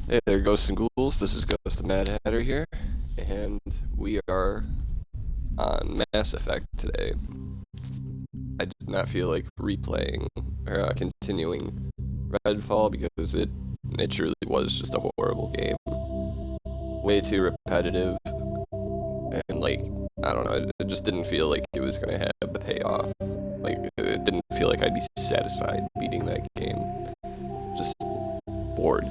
Hey there, Ghosts and Ghouls. This is Ghost the Mad Hatter here, and we are on Mass Effect today. I did not feel like replaying or continuing Redfall because it truly was just a horrible game. Way too repetitive, and I don't know, it just didn't feel like it was gonna have the payoff. Like, it didn't feel like I'd be satisfied beating that game. Just bored.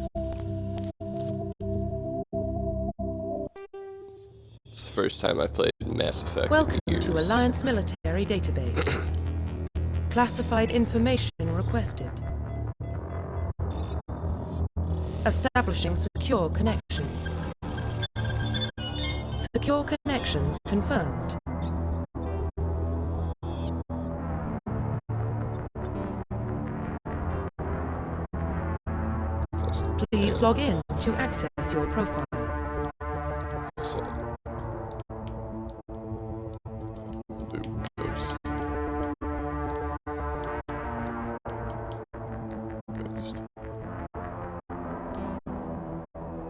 It's the first time I've played Mass Effect Welcome in years. to Alliance Military Database. Classified information requested. Establishing secure connection. Secure connection confirmed. Please log in to access your profile. So, we'll do Ghost.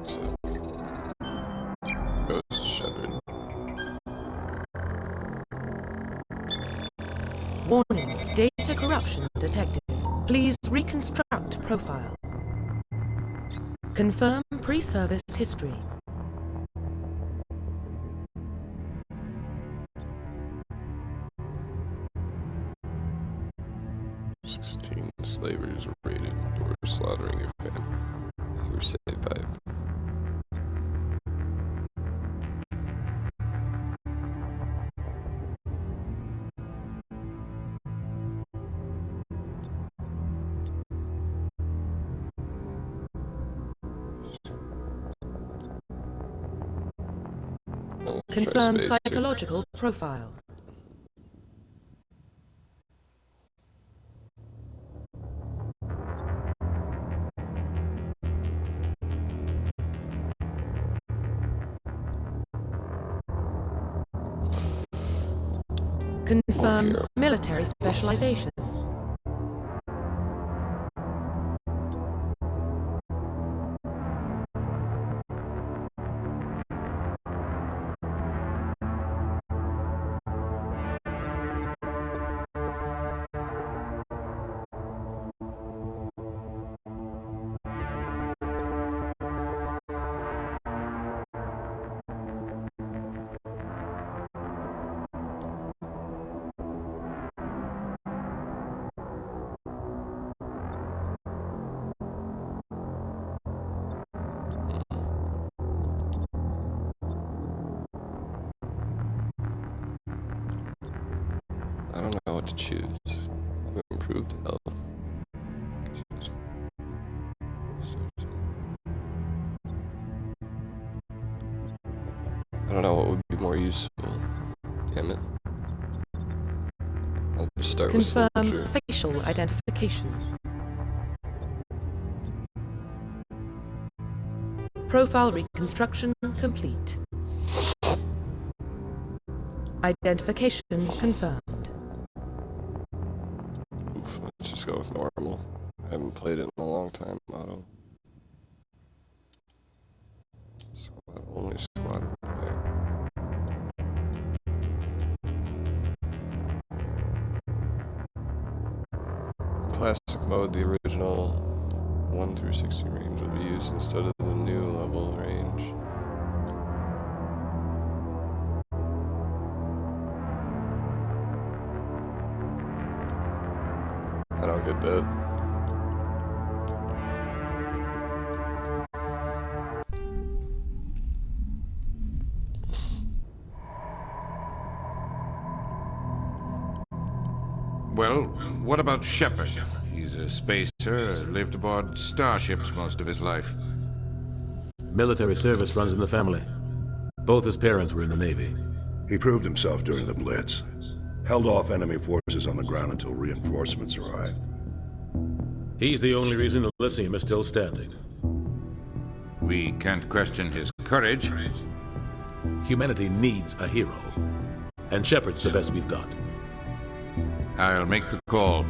So, Ghost Shepard. Warning, data corruption detected. Please reconstruct profile. Confirm pre-service history. Slavers raided or slaughtering your family. You were saved by Confirm psychological profile. Confirm military specialization. I don't know what to choose. Improved health. I don't know what would be more useful. Damn it. I'll just start with soldier. Confirm facial identification. Profile reconstruction complete. Identification confirmed. Oof, let's just go with normal. I haven't played it in a long time. Auto. Squad only squad player. Classic mode, the original 1 through 60 range would be used instead of the new level range. I don't get that. Well, what about Shepard? He's a spacer, lived aboard starships most of his life. Military service runs in the family. Both his parents were in the Navy. He proved himself during the Blitz. Held off enemy forces on the ground until reinforcements arrived. He's the only reason Elysium is still standing. We can't question his courage. Humanity needs a hero. And Shepard's the best we've got. I'll make the call.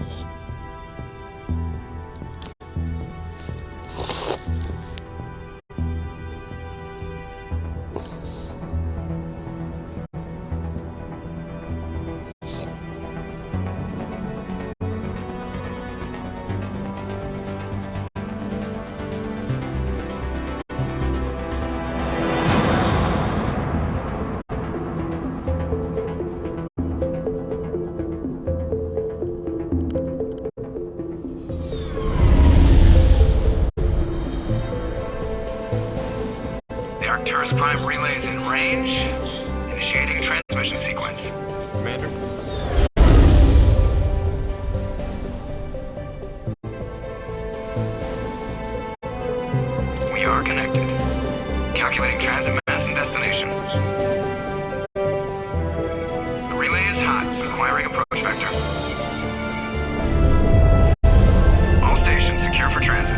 Arcturus Prime relays in range. Initiating transmission sequence. Commander? We are connected. Calculating transit mass and destination. The relay is hot, requiring approach vector. All stations secure for transit.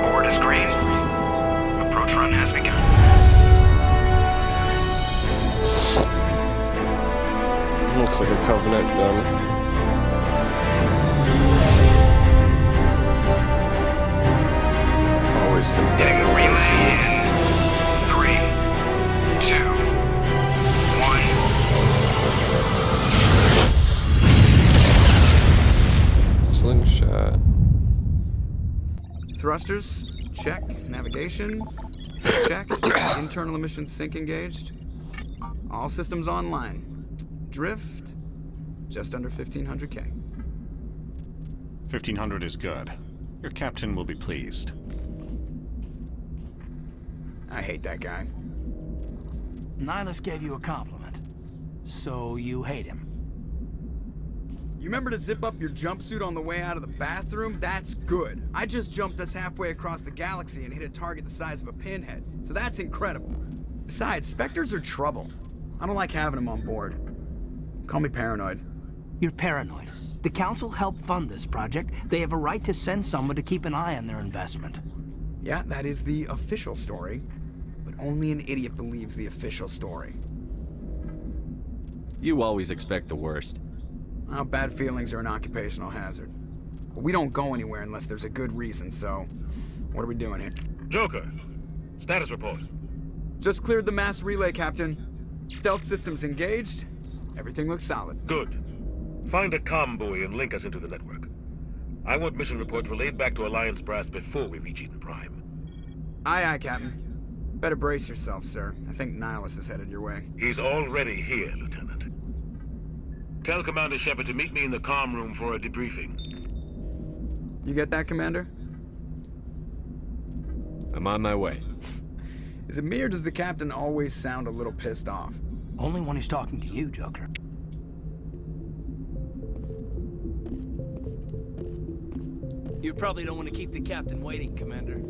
Board is green. Approach run has begun. Looks like a Covenant gun. Always think Getting the relay in 3, 2, 1. slingshot. Thrusters, check. Navigation, check. Internal emissions sync engaged. All systems online. Drift, just under 1500K. 1500 is good. Your captain will be pleased. I hate that guy. Nihilus gave you a compliment. So you hate him. You remember to zip up your jumpsuit on the way out of the bathroom? That's good. I just jumped us halfway across the galaxy and hit a target the size of a pinhead. So that's incredible. Besides, Spectres are trouble. I don't like having them on board. Call me paranoid. You're paranoid. The Council helped fund this project. They have a right to send someone to keep an eye on their investment. Yeah, that is the official story. But only an idiot believes the official story. You always expect the worst. Well, bad feelings are an occupational hazard. But we don't go anywhere unless there's a good reason, so... What are we doing here? Joker, status report. Just cleared the mass relay, Captain. Stealth systems engaged. Everything looks solid. Good. Find a comm buoy and link us into the network. I want mission reports relayed back to Alliance Brass before we reach Eden Prime. Aye, aye, Captain. Better brace yourself, sir. I think Nihilus is headed your way. He's already here, Lieutenant. Tell Commander Shepard to meet me in the comm room for a debriefing. You get that, Commander? I'm on my way. Is it me or does the Captain always sound a little pissed off? Only when he's talking to you, Joker. You probably don't want to keep the Captain waiting, Commander.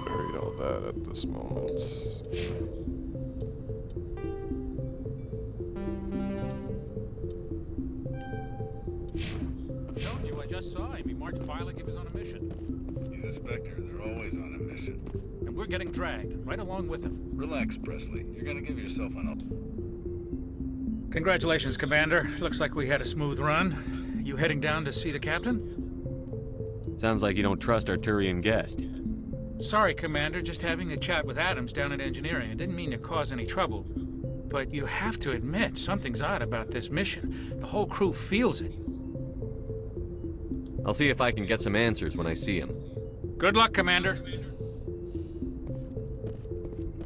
Read all that at this moment. I'm telling you, I just saw him. He marched by like he was on a mission. He's a Spectre. They're always on a mission. And we're getting dragged, right along with him. Relax, Presley. You're gonna give yourself an... Congratulations, Commander. Looks like we had a smooth run. You heading down to see the Captain? Sounds like you don't trust our Turian guest. Sorry, Commander. Just having a chat with Adams down at Engineering. I didn't mean to cause any trouble. But you have to admit, something's odd about this mission. The whole crew feels it. I'll see if I can get some answers when I see him. Good luck, Commander.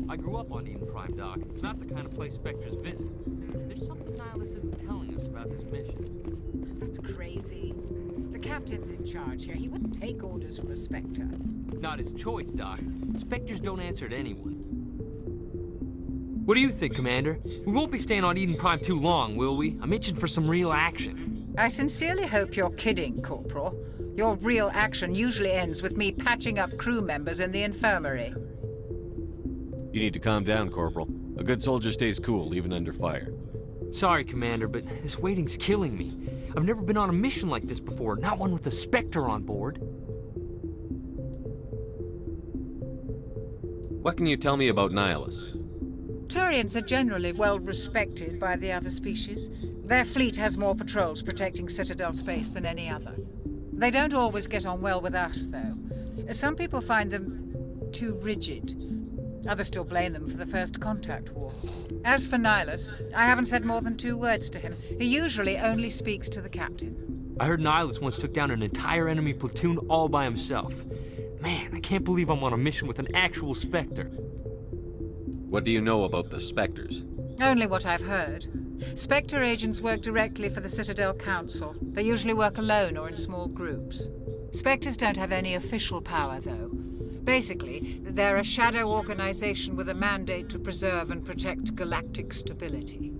I grew up on Eden Prime. Prime, Doc. It's not the kind of place Spectres visit. There's something Nihilus isn't telling us about this mission. That's crazy. The captain's in charge here. He wouldn't take orders from a Spectre. Not his choice, Doc. Spectres don't answer to anyone. What do you think, Commander? We won't be staying on Eden Prime too long, will we? I'm itching for some real action. I sincerely hope you're kidding, Corporal. Your real action usually ends with me patching up crew members in the infirmary. You need to calm down, Corporal. A good soldier stays cool, even under fire. Sorry, Commander, but this waiting's killing me. I've never been on a mission like this before, not one with a Spectre on board. What can you tell me about Nihilus? Turians are generally well respected by the other species. Their fleet has more patrols protecting Citadel space than any other. They don't always get on well with us, though. Some people find them too rigid. Others still blame them for the First Contact War. As for Nihilus, I haven't said more than 2 words to him. He usually only speaks to the captain. I heard Nihilus once took down an entire enemy platoon all by himself. Man, I can't believe I'm on a mission with an actual Spectre. What do you know about the Spectres? Only what I've heard. Spectre agents work directly for the Citadel Council. They usually work alone or in small groups. Spectres don't have any official power, though. Basically, they're a shadow organization with a mandate to preserve and protect galactic stability.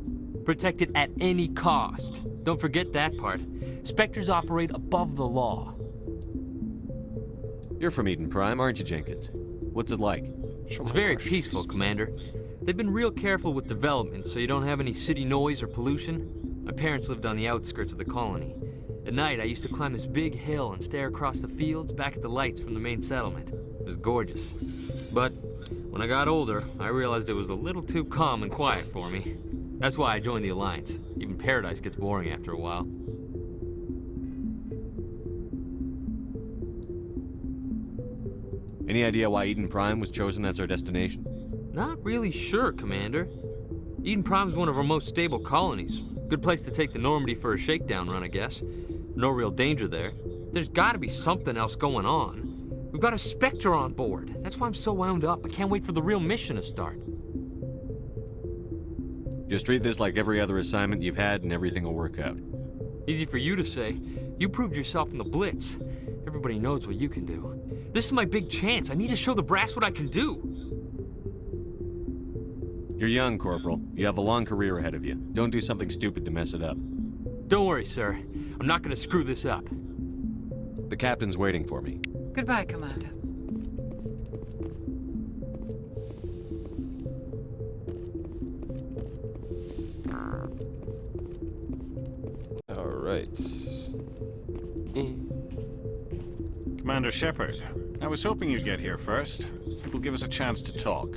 Protect it at any cost. Don't forget that part. Spectres operate above the law. You're from Eden Prime, aren't you, Jenkins? What's it like? It's very peaceful, Commander. They've been real careful with development, so you don't have any city noise or pollution. My parents lived on the outskirts of the colony. At night, I used to climb this big hill and stare across the fields back at the lights from the main settlement. It was gorgeous. But when I got older, I realized it was a little too calm and quiet for me. That's why I joined the Alliance. Even Paradise gets boring after a while. Any idea why Eden Prime was chosen as our destination? Not really sure, Commander. Eden Prime's one of our most stable colonies. Good place to take the Normandy for a shakedown run, I guess. No real danger there. There's gotta be something else going on. We've got a Spectre on board. That's why I'm so wound up. I can't wait for the real mission to start. Just treat this like every other assignment you've had and everything will work out. Easy for you to say. You proved yourself in the Blitz. Everybody knows what you can do. This is my big chance. I need to show the brass what I can do. You're young, Corporal. You have a long career ahead of you. Don't do something stupid to mess it up. Don't worry, sir. I'm not gonna screw this up. The captain's waiting for me. Goodbye, Commander. All right. Commander Shepard, I was hoping you'd get here first. It will give us a chance to talk.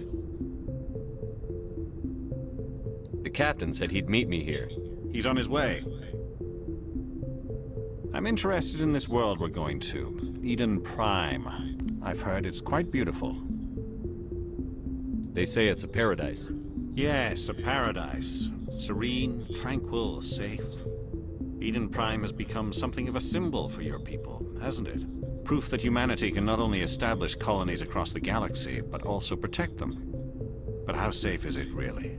The captain said he'd meet me here. He's on his way. I'm interested in this world we're going to, Eden Prime. I've heard it's quite beautiful. They say it's a paradise. Yes, a paradise. Serene, tranquil, safe. Eden Prime has become something of a symbol for your people, hasn't it? Proof that humanity can not only establish colonies across the galaxy, but also protect them. But how safe is it, really?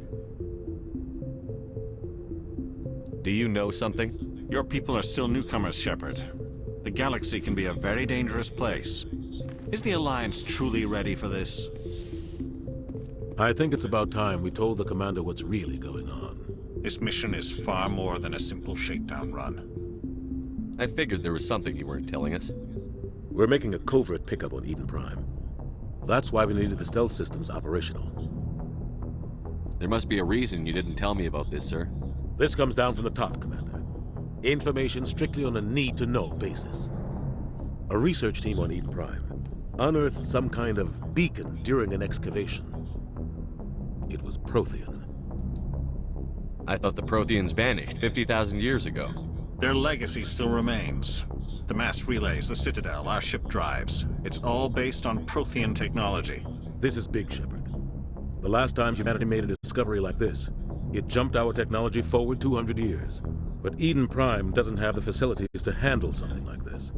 Do you know something? Your people are still newcomers, Shepard. The galaxy can be a very dangerous place. Is the Alliance truly ready for this? I think it's about time we told the Commander what's really going on. This mission is far more than a simple shakedown run. I figured there was something you weren't telling us. We're making a covert pickup on Eden Prime. That's why we needed the stealth systems operational. There must be a reason you didn't tell me about this, sir. This comes down from the top, Commander. Information strictly on a need-to-know basis. A research team on Eden Prime unearthed some kind of beacon during an excavation. It was Prothean. I thought the Protheans vanished 50,000 years ago. Their legacy still remains. The mass relays, the Citadel, our ship drives. It's all based on Prothean technology. This is big, Shepard. The last time humanity made a discovery like this, it jumped our technology forward 200 years. But Eden Prime doesn't have the facilities to handle something like this.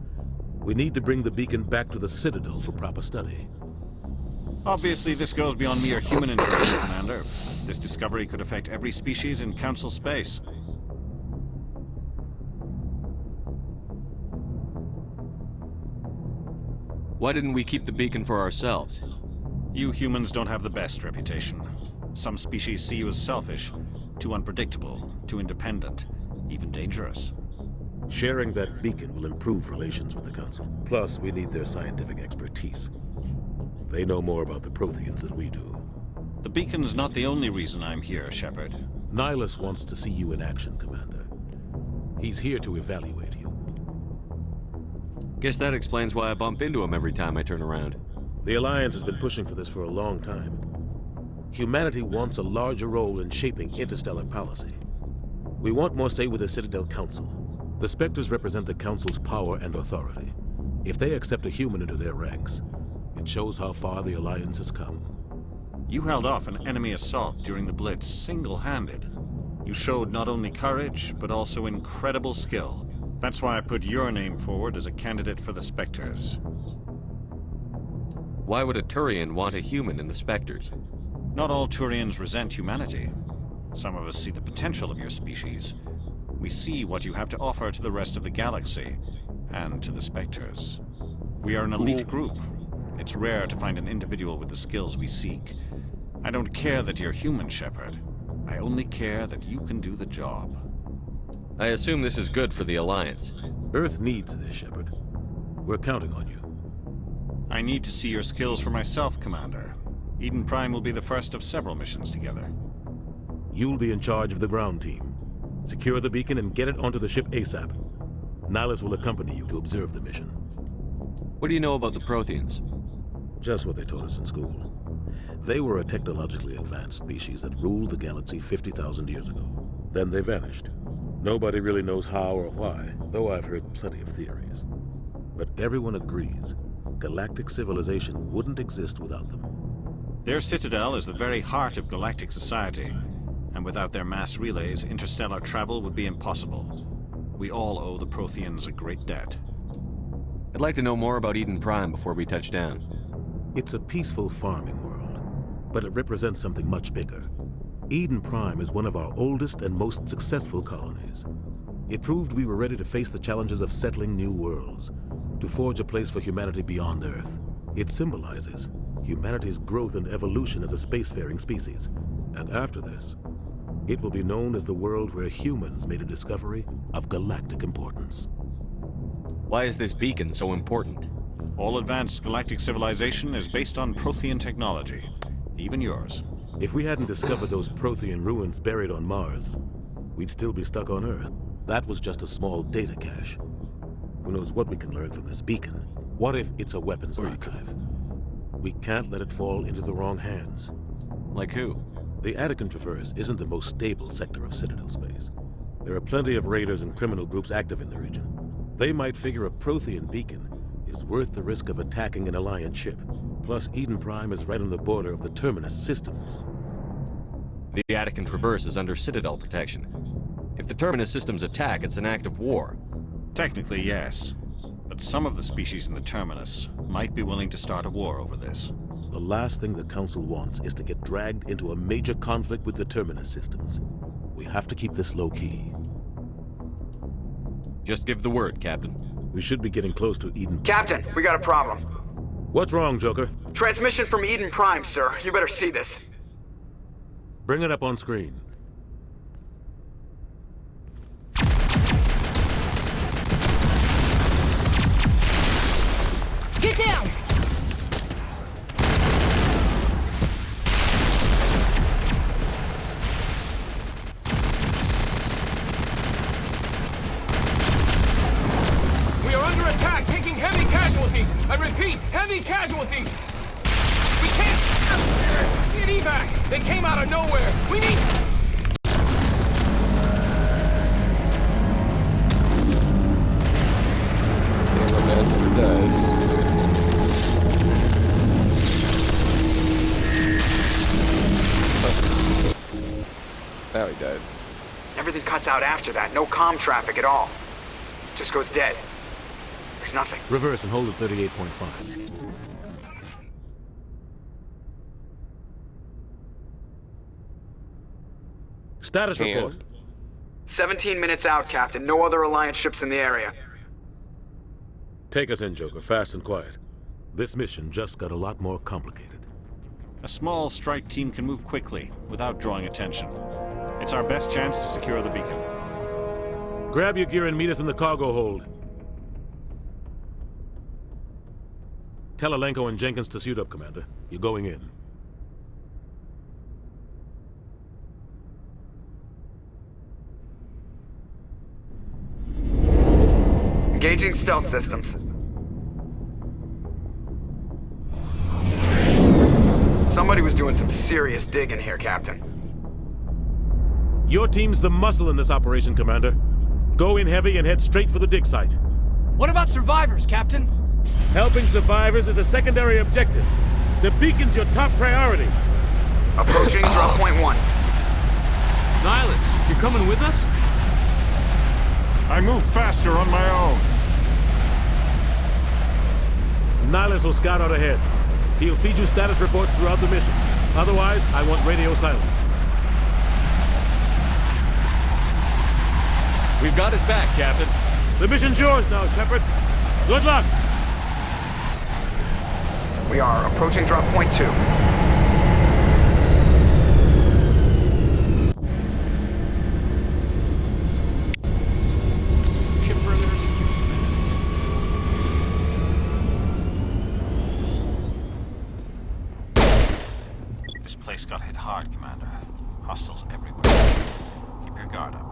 We need to bring the beacon back to the Citadel for proper study. Obviously, this goes beyond mere human interest, Commander. This discovery could affect every species in Council space. Why didn't we keep the beacon for ourselves? You humans don't have the best reputation. Some species see you as selfish, too unpredictable, too independent, even dangerous. Sharing that beacon will improve relations with the Council. Plus, we need their scientific expertise. They know more about the Protheans than we do. The beacon's not the only reason I'm here, Shepard. Nihilus wants to see you in action, Commander. He's here to evaluate you. Guess that explains why I bump into him every time I turn around. The Alliance has been pushing for this for a long time. Humanity wants a larger role in shaping interstellar policy. We want more say with the Citadel Council. The Spectres represent the Council's power and authority. If they accept a human into their ranks, it shows how far the Alliance has come. You held off an enemy assault during the Blitz single-handed. You showed not only courage, but also incredible skill. That's why I put your name forward as a candidate for the Spectres. Why would a Turian want a human in the Spectres? Not all Turians resent humanity. Some of us see the potential of your species. We see what you have to offer to the rest of the galaxy, and to the Spectres. We are an elite group. It's rare to find an individual with the skills we seek. I don't care that you're human, Shepard. I only care that you can do the job. I assume this is good for the Alliance. Earth needs this, Shepard. We're counting on you. I need to see your skills for myself, Commander. Eden Prime will be the first of several missions together. You'll be in charge of the ground team. Secure the beacon and get it onto the ship ASAP. Nihilus will accompany you to observe the mission. What do you know about the Protheans? Just what they taught us in school. They were a technologically advanced species that ruled the galaxy 50,000 years ago. Then they vanished. Nobody really knows how or why, though I've heard plenty of theories. But everyone agrees, galactic civilization wouldn't exist without them. Their citadel is the very heart of galactic society, and without their mass relays, interstellar travel would be impossible. We all owe the Protheans a great debt. I'd like to know more about Eden Prime before we touch down. It's a peaceful farming world, but it represents something much bigger. Eden Prime is one of our oldest and most successful colonies. It proved we were ready to face the challenges of settling new worlds, to forge a place for humanity beyond Earth. It symbolizes humanity's growth and evolution as a spacefaring species. And after this, it will be known as the world where humans made a discovery of galactic importance. Why is this beacon so important? All advanced galactic civilization is based on Prothean technology, even yours. If we hadn't discovered those Prothean ruins buried on Mars, we'd still be stuck on Earth. That was just a small data cache. Who knows what we can learn from this beacon? What if it's a weapons archive? We can't let it fall into the wrong hands. Like who? The Attican Traverse isn't the most stable sector of Citadel space. There are plenty of raiders and criminal groups active in the region. They might figure a Prothean beacon is worth the risk of attacking an Alliance ship. Plus, Eden Prime is right on the border of the Terminus systems. The Attican Traverse is under Citadel protection. If the Terminus systems attack, it's an act of war. Technically, yes. But some of the species in the Terminus might be willing to start a war over this. The last thing the Council wants is to get dragged into a major conflict with the Terminus systems. We have to keep this low-key. Just give the word, Captain. We should be getting close to Eden. Captain, we got a problem. What's wrong, Joker? Transmission from Eden Prime, sir. You better see this. Bring it up on screen. Get down! We are under attack, taking heavy casualties. I repeat, heavy casualties. We can't get evac. They came out of nowhere. We need... Damn, my man never dies. Now he died. Everything cuts out after that. No comm traffic at all. Just goes dead. There's nothing. Reverse and hold at 38.5. Status report. 17 minutes out, Captain. No other Alliance ships in the area. Take us in, Joker, fast and quiet. This mission just got a lot more complicated. A small strike team can move quickly, without drawing attention. It's our best chance to secure the beacon. Grab your gear and meet us in the cargo hold. Tell Alenko and Jenkins to suit up, Commander. You're going in. Engaging stealth systems. Somebody was doing some serious digging here, Captain. Your team's the muscle in this operation, Commander. Go in heavy and head straight for the dig site. What about survivors, Captain? Helping survivors is a secondary objective. The beacon's your top priority. Approaching drop point 1. Nihilus, you're coming with us? I move faster on my own. Nihilus will scout out ahead. He'll feed you status reports throughout the mission. Otherwise, I want radio silence. We've got his back, Captain. The mission's yours now, Shepard. Good luck! We are approaching drop point 2. This place got hit hard, Commander. Hostiles everywhere. Keep your guard up.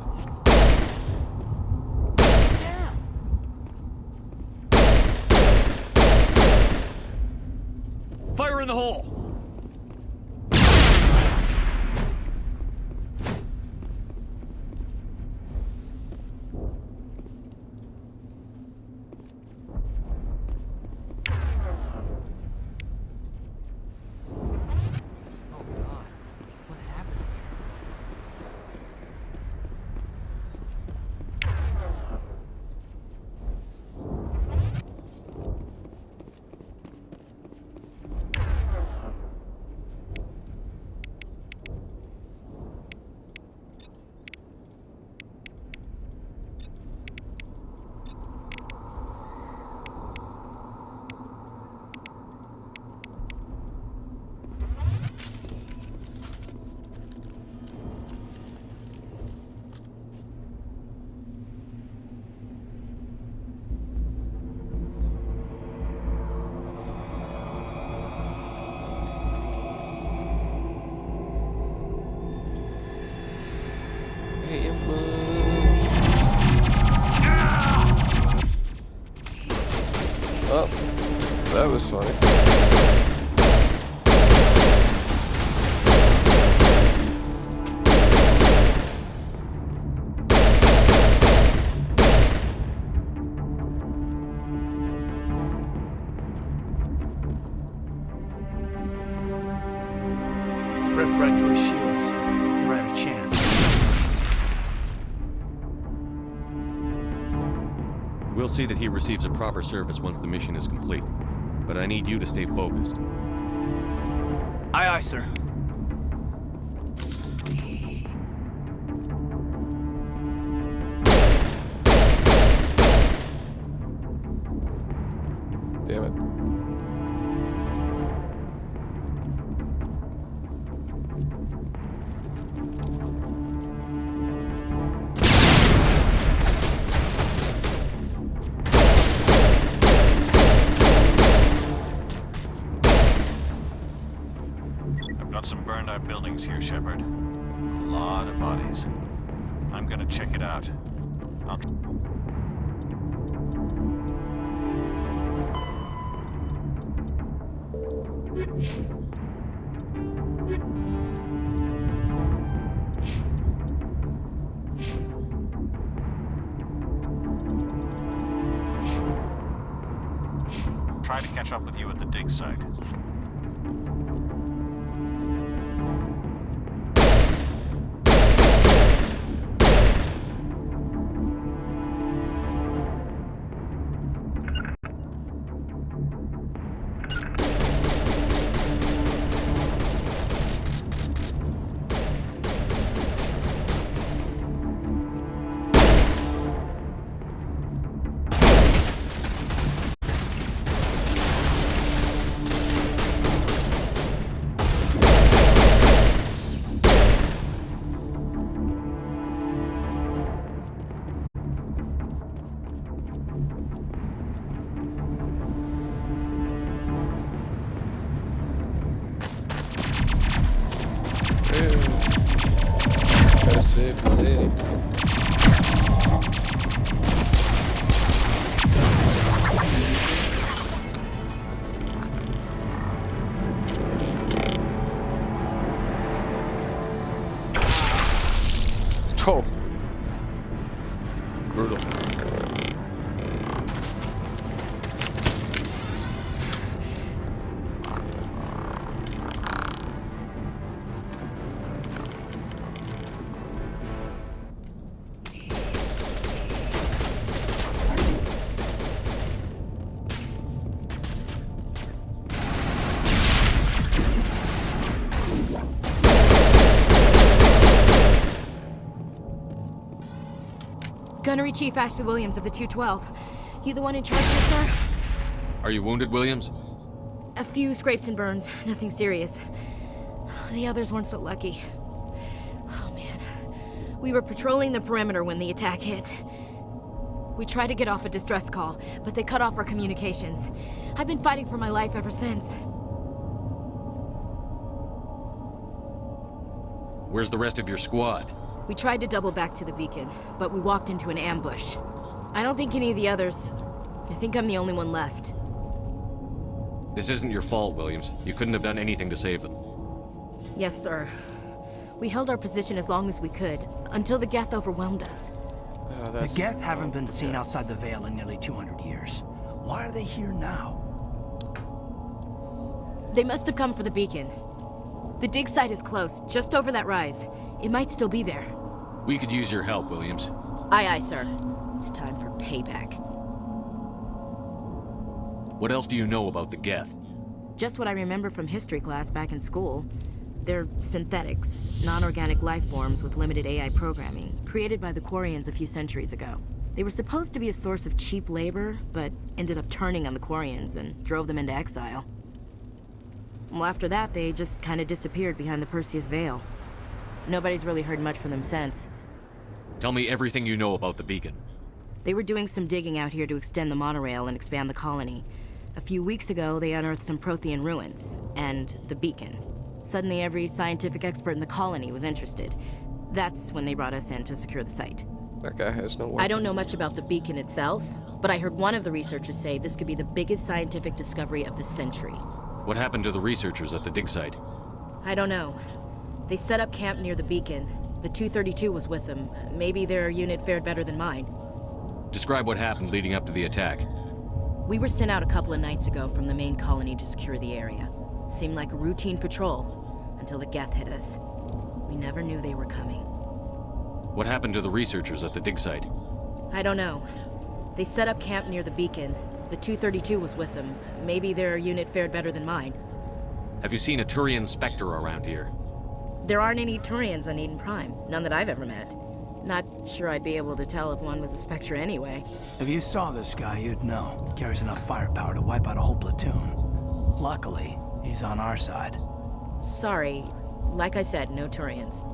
Fire in the hole! Oh, that was funny. Rip right through his shields. Never had a chance. We'll see that he receives a proper service once the mission is complete. But I need you to stay focused. Aye, aye, sir. Damn it. Got some burned out buildings here, Shepard. A lot of bodies. I'm gonna check it out. I'll... Try to catch up with you at the dig site. Gotta save the lady. Oh. Brutal. Gunnery Chief Ashley Williams of the 212. You the one in charge here, sir? Are you wounded, Williams? A few scrapes and burns, nothing serious. The others weren't so lucky. Oh man. We were patrolling the perimeter when the attack hit. We tried to get off a distress call, but they cut off our communications. I've been fighting for my life ever since. Where's the rest of your squad? We tried to double back to the beacon, but we walked into an ambush. I don't think any of the others... I think I'm the only one left. This isn't your fault, Williams. You couldn't have done anything to save them. Yes, sir. We held our position as long as we could, until the Geth overwhelmed us. The Geth haven't been seen outside the Veil in nearly 200 years. Why are they here now? They must have come for the beacon. The dig site is close, just over that rise. It might still be there. We could use your help, Williams. Aye, aye, sir. It's time for payback. What else do you know about the Geth? Just what I remember from history class back in school. They're synthetics, non-organic life forms with limited AI programming, created by the Quarians a few centuries ago. They were supposed to be a source of cheap labor, but ended up turning on the Quarians and drove them into exile. Well, after that, they just kind of disappeared behind the Perseus Veil. Nobody's really heard much from them since. Tell me everything you know about the beacon. They were doing some digging out here to extend the monorail and expand the colony. A few weeks ago, they unearthed some Prothean ruins, and the beacon. Suddenly, every scientific expert in the colony was interested. That's when they brought us in to secure the site. That guy has no way. I don't know much about the beacon itself, but I heard one of the researchers say this could be the biggest scientific discovery of the century. What happened to the researchers at the dig site? I don't know. They set up camp near the beacon. The 232 was with them. Maybe their unit fared better than mine. Describe what happened leading up to the attack. We were sent out a couple of nights ago from the main colony to secure the area. Seemed like a routine patrol, until the Geth hit us. We never knew they were coming. What happened to the researchers at the dig site? I don't know. They set up camp near the beacon. The 232 was with them. Maybe their unit fared better than mine. Have you seen a Turian Spectre around here? There aren't any Turians on Eden Prime. None that I've ever met. Not sure I'd be able to tell if one was a Spectre anyway. If you saw this guy, you'd know. Carries enough firepower to wipe out a whole platoon. Luckily, he's on our side. Sorry. Like I said, no Turians.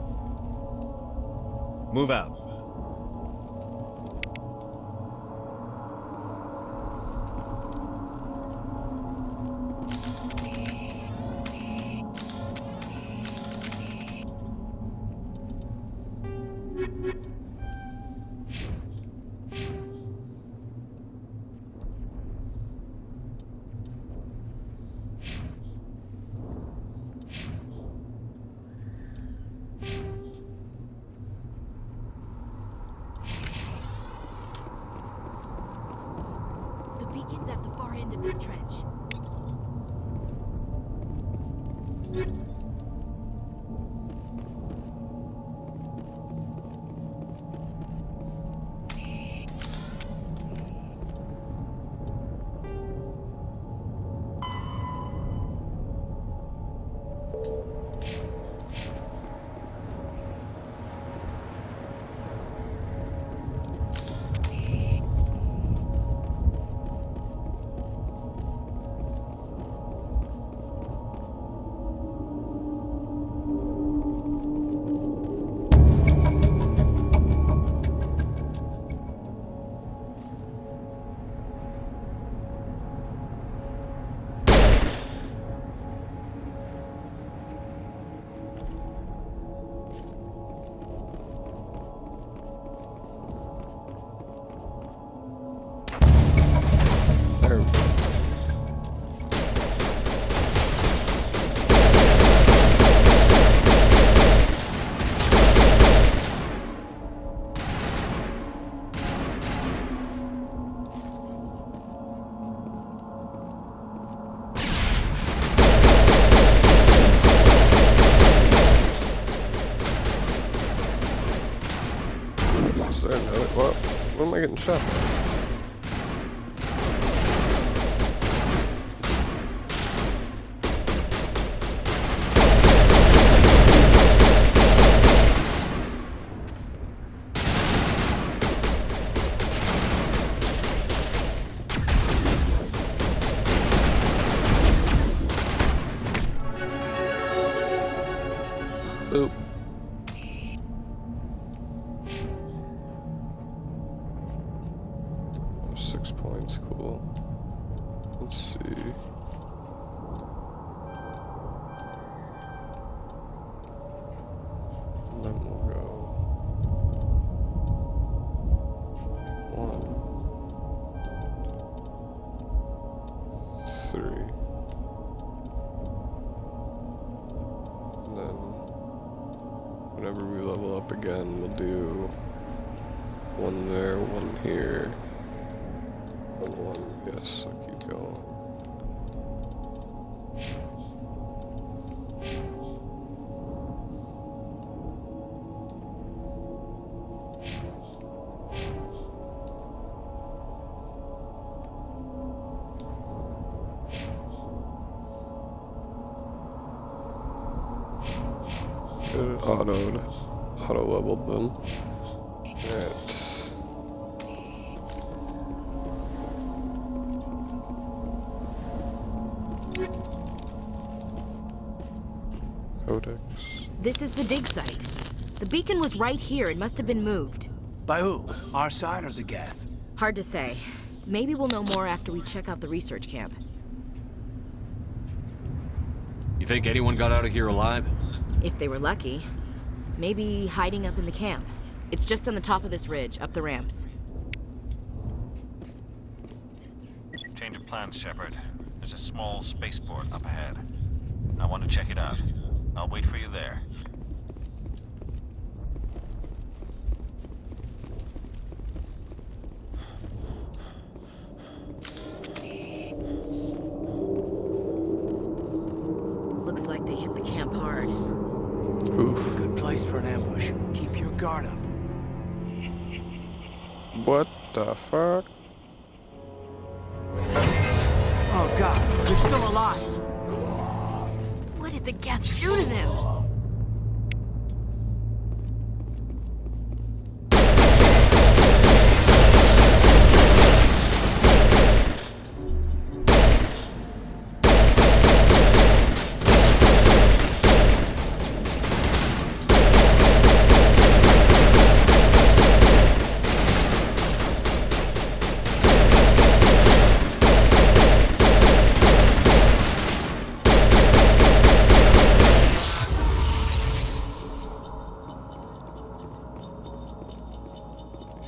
Move out. there another? What am I getting shot by? Oop. Oh, 6 points, cool. Let's see. And then we'll go 1, 3. And then whenever we level up again, we'll do 1 there, 1 here, 1. Yes, I'll keep going. It auto leveled them. Alright. Codex. This is the dig site. The beacon was right here. It must have been moved. By who? Our side or the Geth? Hard to say. Maybe we'll know more after we check out the research camp. You think anyone got out of here alive? If they were lucky. Maybe hiding up in the camp. It's just on the top of this ridge, up the ramps. Change of plans, Shepard. There's a small spaceport up ahead. I want to check it out. I'll wait for you there. Looks like they hit the camp hard. Oof. Good place for an ambush. Keep your guard up. What the fuck? Oh god, you're still alive. What did the Geth do to them?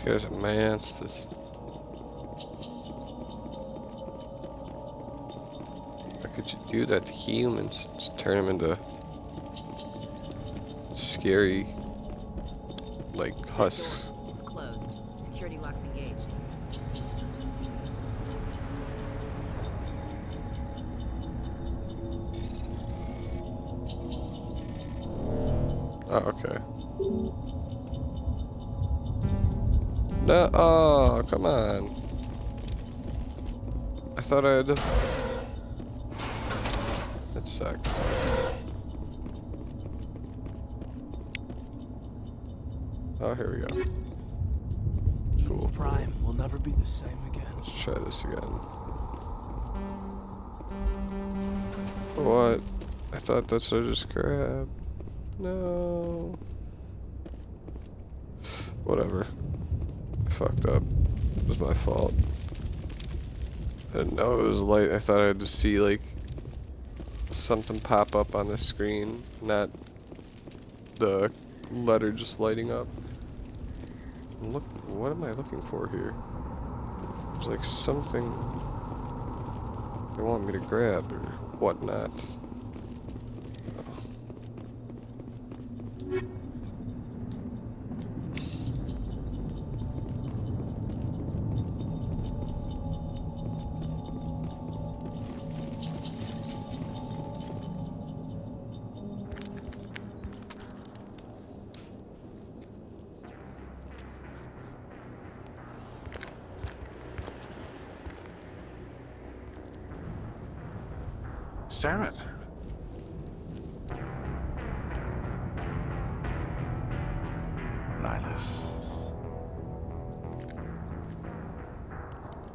You guys are monsters. How could you do that to humans? Just turn them into scary, like, husks. It's closed. Security locks engaged. Oh, okay. No, oh, come on. I thought I'd... That sucks. Oh, here we go. Cool. Prime will never be the same again. Let's try this again. What? I thought that's what I just grabbed. No. Whatever. I fucked up. It was my fault. I didn't know it was light. I thought I'd just see, like, something pop up on the screen, not the letter just lighting up. Look, what am I looking for here? There's like something they want me to grab or whatnot. Saren. Nihilus.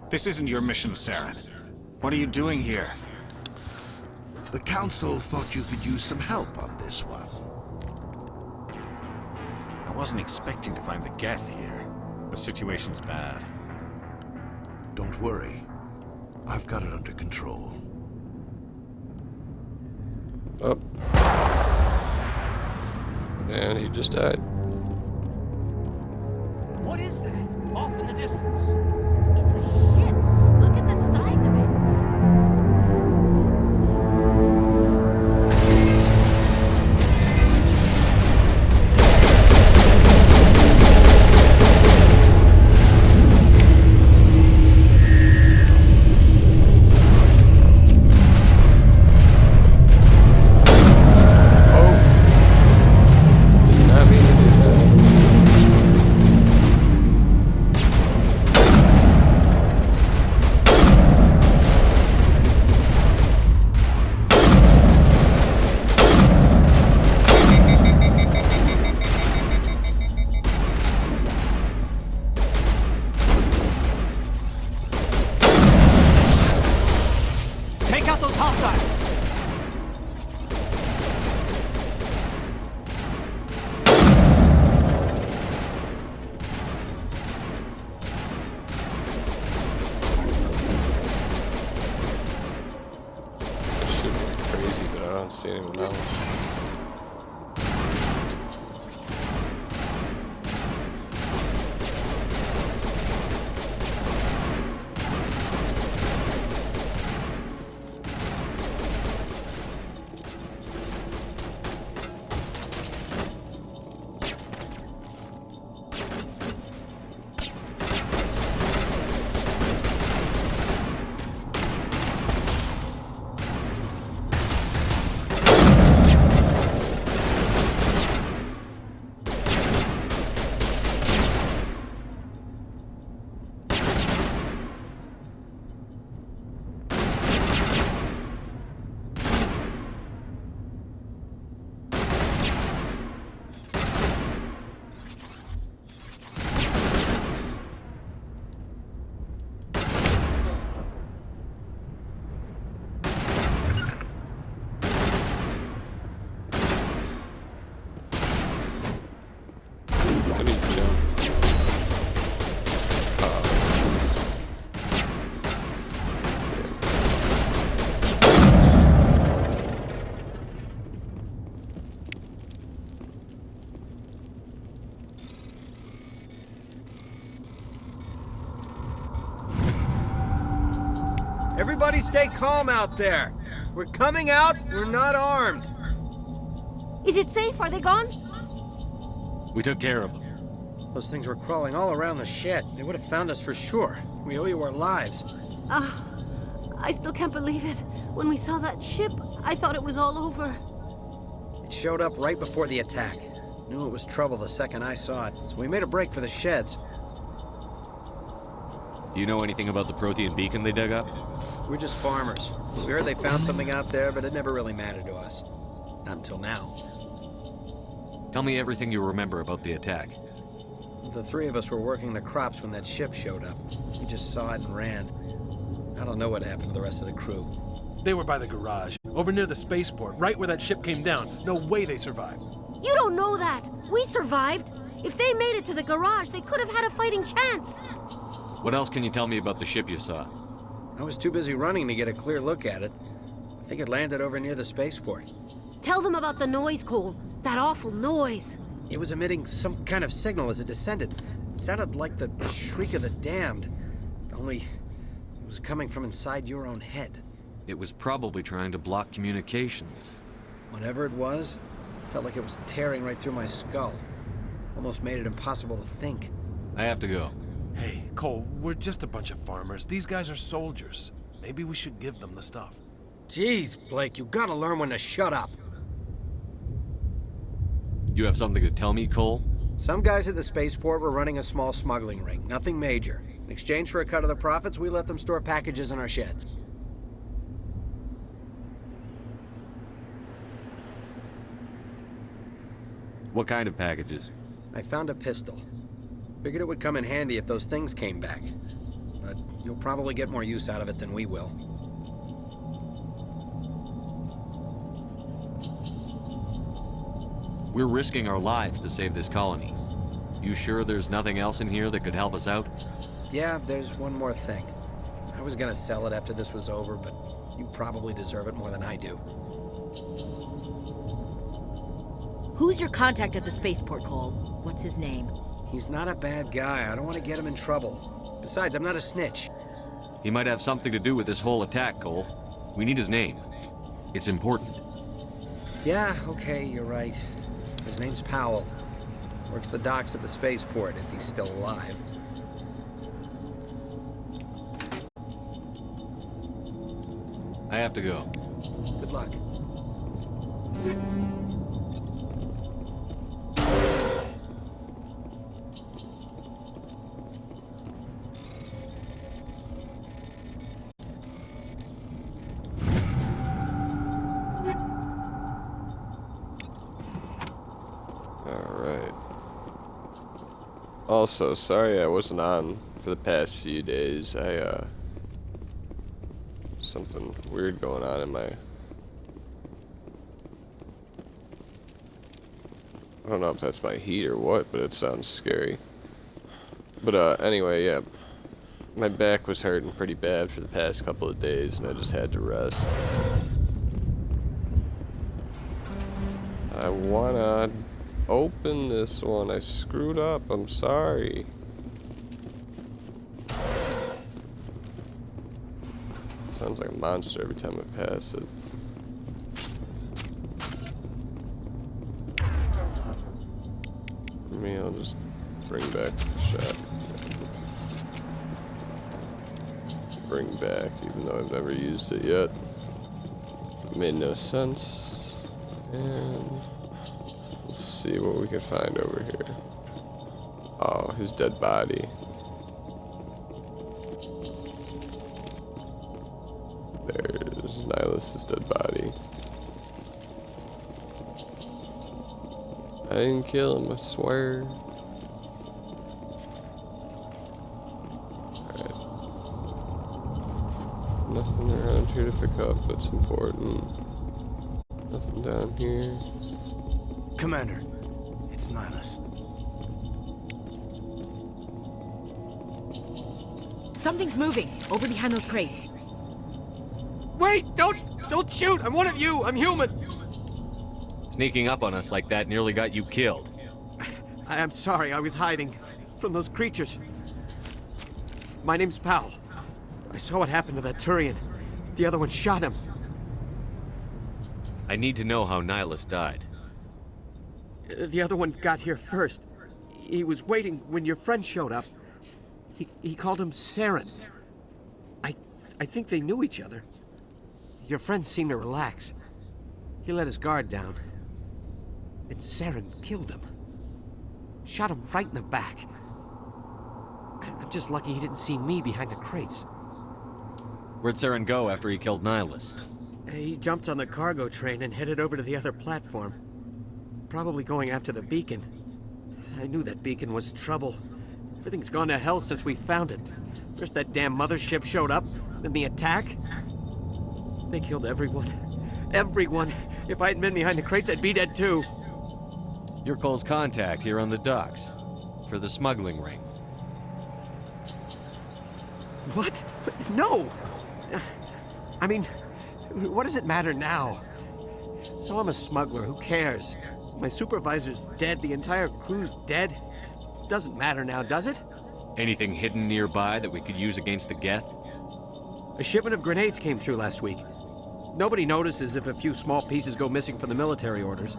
This isn't your mission, Saren. What are you doing here? The Council thought you could use some help on this one. I wasn't expecting to find the Geth here. The situation's bad. Don't worry. I've got it under control. Oh. And he just died. What is that? Off in the distance. It's a ship. Look at the size of it. Take out those hostiles! Should be crazy, but I don't see anyone else. Let me jump. Everybody stay calm out there. We're coming out, we're not armed. Is it safe? Are they gone? We took care of them. Those things were crawling all around the shed. They would have found us for sure. We owe you our lives. I still can't believe it. When we saw that ship, I thought it was all over. It showed up right before the attack. Knew it was trouble the second I saw it, so we made a break for the sheds. Do you know anything about the Prothean beacon they dug up? We're just farmers. We heard they found something out there, but it never really mattered to us. Not until now. Tell me everything you remember about the attack. The three of us were working the crops when that ship showed up. We just saw it and ran. I don't know what happened to the rest of the crew. They were by the garage, over near the spaceport, right where that ship came down. No way they survived. You don't know that. We survived. If they made it to the garage, they could have had a fighting chance. What else can you tell me about the ship you saw? I was too busy running to get a clear look at it. I think it landed over near the spaceport. Tell them about the noise, Cole. That awful noise. It was emitting some kind of signal as it descended. It sounded like the shriek of the damned. Only it was coming from inside your own head. It was probably trying to block communications. Whatever it was, felt like it was tearing right through my skull. Almost made it impossible to think. I have to go. Hey, Cole, we're just a bunch of farmers. These guys are soldiers. Maybe we should give them the stuff. Jeez, Blake, you gotta learn when to shut up. You have something to tell me, Cole? Some guys at the spaceport were running a small smuggling ring. Nothing major. In exchange for a cut of the profits, we let them store packages in our sheds. What kind of packages? I found a pistol. Figured it would come in handy if those things came back. But you'll probably get more use out of it than we will. We're risking our lives to save this colony. You sure there's nothing else in here that could help us out? Yeah, there's one more thing. I was gonna sell it after this was over, but you probably deserve it more than I do. Who's your contact at the spaceport, Cole? What's his name? He's not a bad guy. I don't want to get him in trouble. Besides, I'm not a snitch. He might have something to do with this whole attack, Cole. We need his name. It's important. Yeah, okay, you're right. His name's Powell. Works the docks at the spaceport, if he's still alive. I have to go. Good luck. Alright. Also, sorry I wasn't on for the past few days. Something weird going on in my... I don't know if that's my heat or what, but it sounds scary. But anyway, yeah. My back was hurting pretty bad for the past couple of days, and I just had to rest. I wanna open this one. I screwed up. I'm sorry. Sounds like a monster every time I pass it. For me, I'll just bring back the shot. Bring back, even though I've never used it yet. It made no sense. And let's see what we can find over here. Oh, his dead body. There's Nihilus' dead body. I didn't kill him, I swear. Alright. Nothing around here to pick up that's important. Nothing down here. Commander, it's Nihilus. Something's moving over behind those crates. Wait! Don't shoot! I'm one of you! I'm human! Sneaking up on us like that nearly got you killed. I'm sorry, I was hiding from those creatures. My name's Powell. I saw what happened to that Turian. The other one shot him. I need to know how Nihilus died. The other one got here first. He was waiting when your friend showed up. He called him Saren. I think they knew each other. Your friend seemed to relax. He let his guard down. And Saren killed him. Shot him right in the back. I'm just lucky he didn't see me behind the crates. Where'd Saren go after he killed Nihilus? He jumped on the cargo train and headed over to the other platform. Probably going after the beacon. I knew that beacon was trouble. Everything's gone to hell since we found it. First that damn mothership showed up, then the attack. They killed everyone. Everyone. If I hadn't been behind the crates, I'd be dead too. You're Cole's contact here on the docks. For the smuggling ring. What? No! I mean, what does it matter now? So I'm a smuggler, who cares? My supervisor's dead, the entire crew's dead. Doesn't matter now, does it? Anything hidden nearby that we could use against the Geth? A shipment of grenades came through last week. Nobody notices if a few small pieces go missing from the military orders.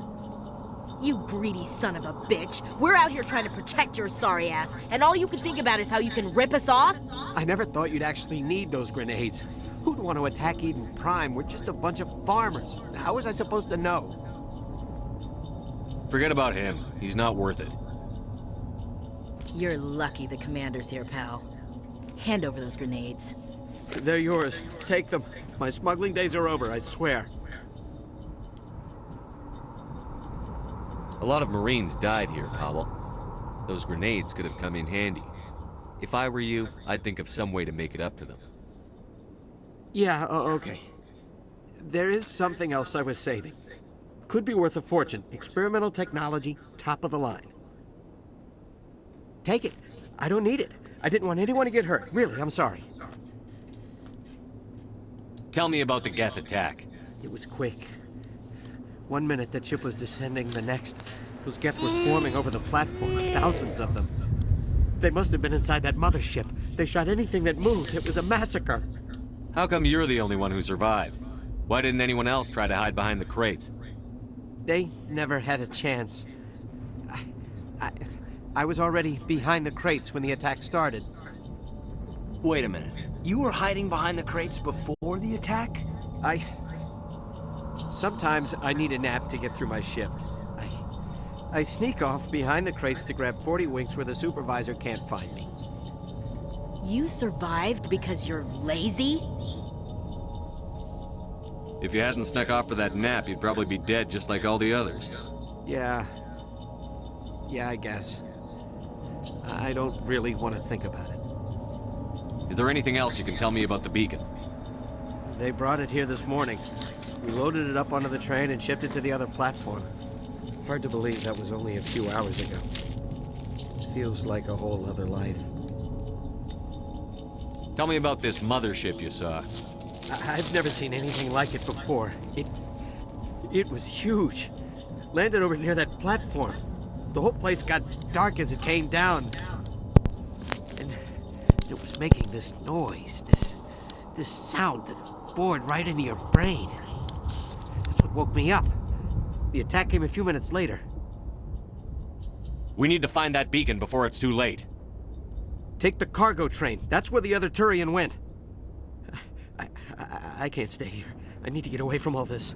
You greedy son of a bitch. We're out here trying to protect your sorry ass, and all you can think about is how you can rip us off? I never thought you'd actually need those grenades. Who'd want to attack Eden Prime? We're just a bunch of farmers. How was I supposed to know? Forget about him. He's not worth it. You're lucky the commander's here, pal. Hand over those grenades. They're yours. Take them. My smuggling days are over, I swear. A lot of Marines died here, Powell. Those grenades could have come in handy. If I were you, I'd think of some way to make it up to them. Yeah, okay. There is something else I was saving. Could be worth a fortune. Experimental technology, top of the line. Take it. I don't need it. I didn't want anyone to get hurt. Really, I'm sorry. Tell me about the Geth attack. It was quick. 1 minute the ship was descending, the next, those Geth were swarming over the platform, thousands of them. They must have been inside that mothership. They shot anything that moved. It was a massacre. How come you're the only one who survived? Why didn't anyone else try to hide behind the crates? They never had a chance. I was already behind the crates when the attack started. Wait a minute. You were hiding behind the crates before the attack? Sometimes I need a nap to get through my shift. I sneak off behind the crates to grab 40 winks where the supervisor can't find me. You survived because you're lazy? If you hadn't snuck off for that nap, you'd probably be dead just like all the others. Yeah, I guess. I don't really want to think about it. Is there anything else you can tell me about the beacon? They brought it here this morning. We loaded it up onto the train and shipped it to the other platform. Hard to believe that was only a few hours ago. Feels like a whole other life. Tell me about this mothership you saw. I've never seen anything like it before. It was huge. Landed over near that platform. The whole place got dark as it came down. And it was making this noise, this sound that bored right into your brain. That's what woke me up. The attack came a few minutes later. We need to find that beacon before it's too late. Take the cargo train. That's where the other Turian went. I can't stay here. I need to get away from all this.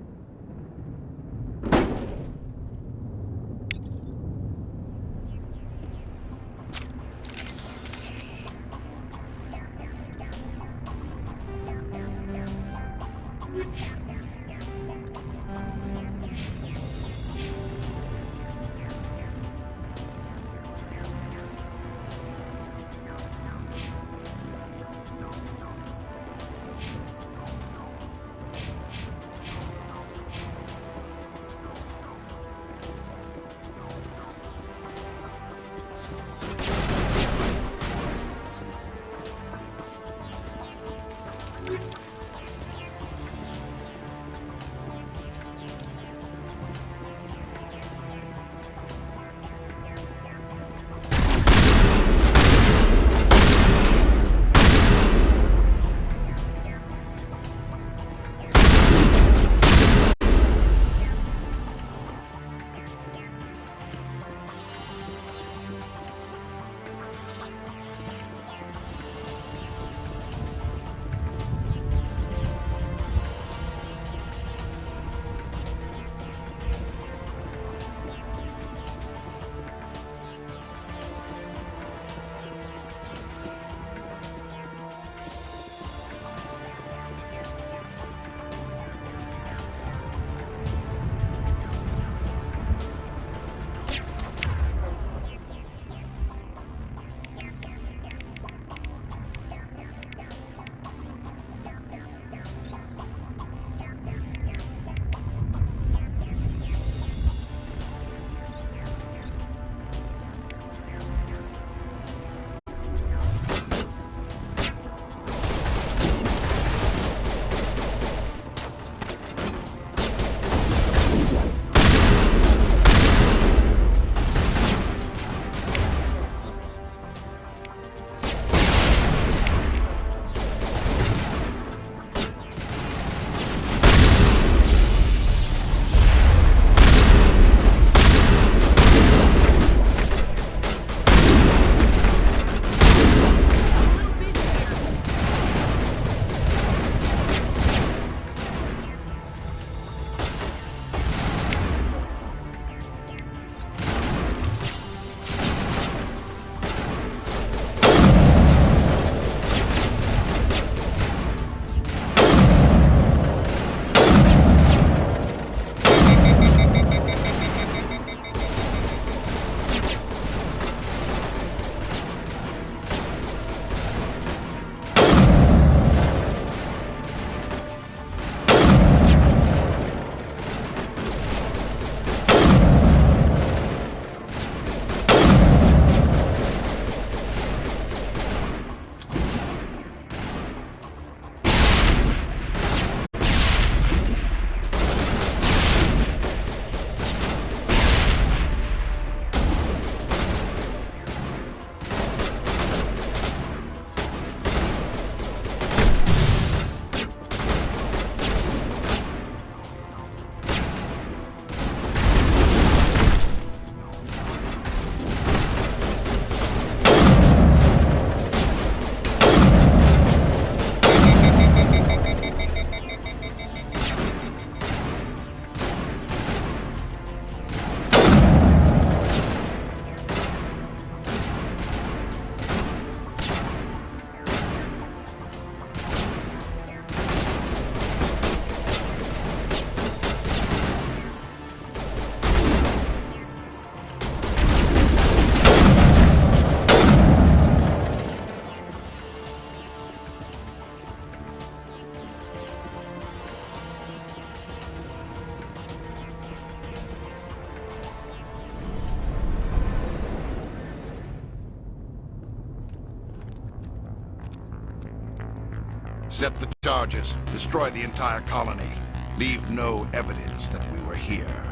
Set the charges. Destroy the entire colony. Leave no evidence that we were here.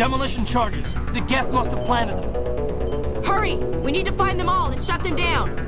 Demolition charges. The Geth must have planted them. Hurry! We need to find them all and shut them down.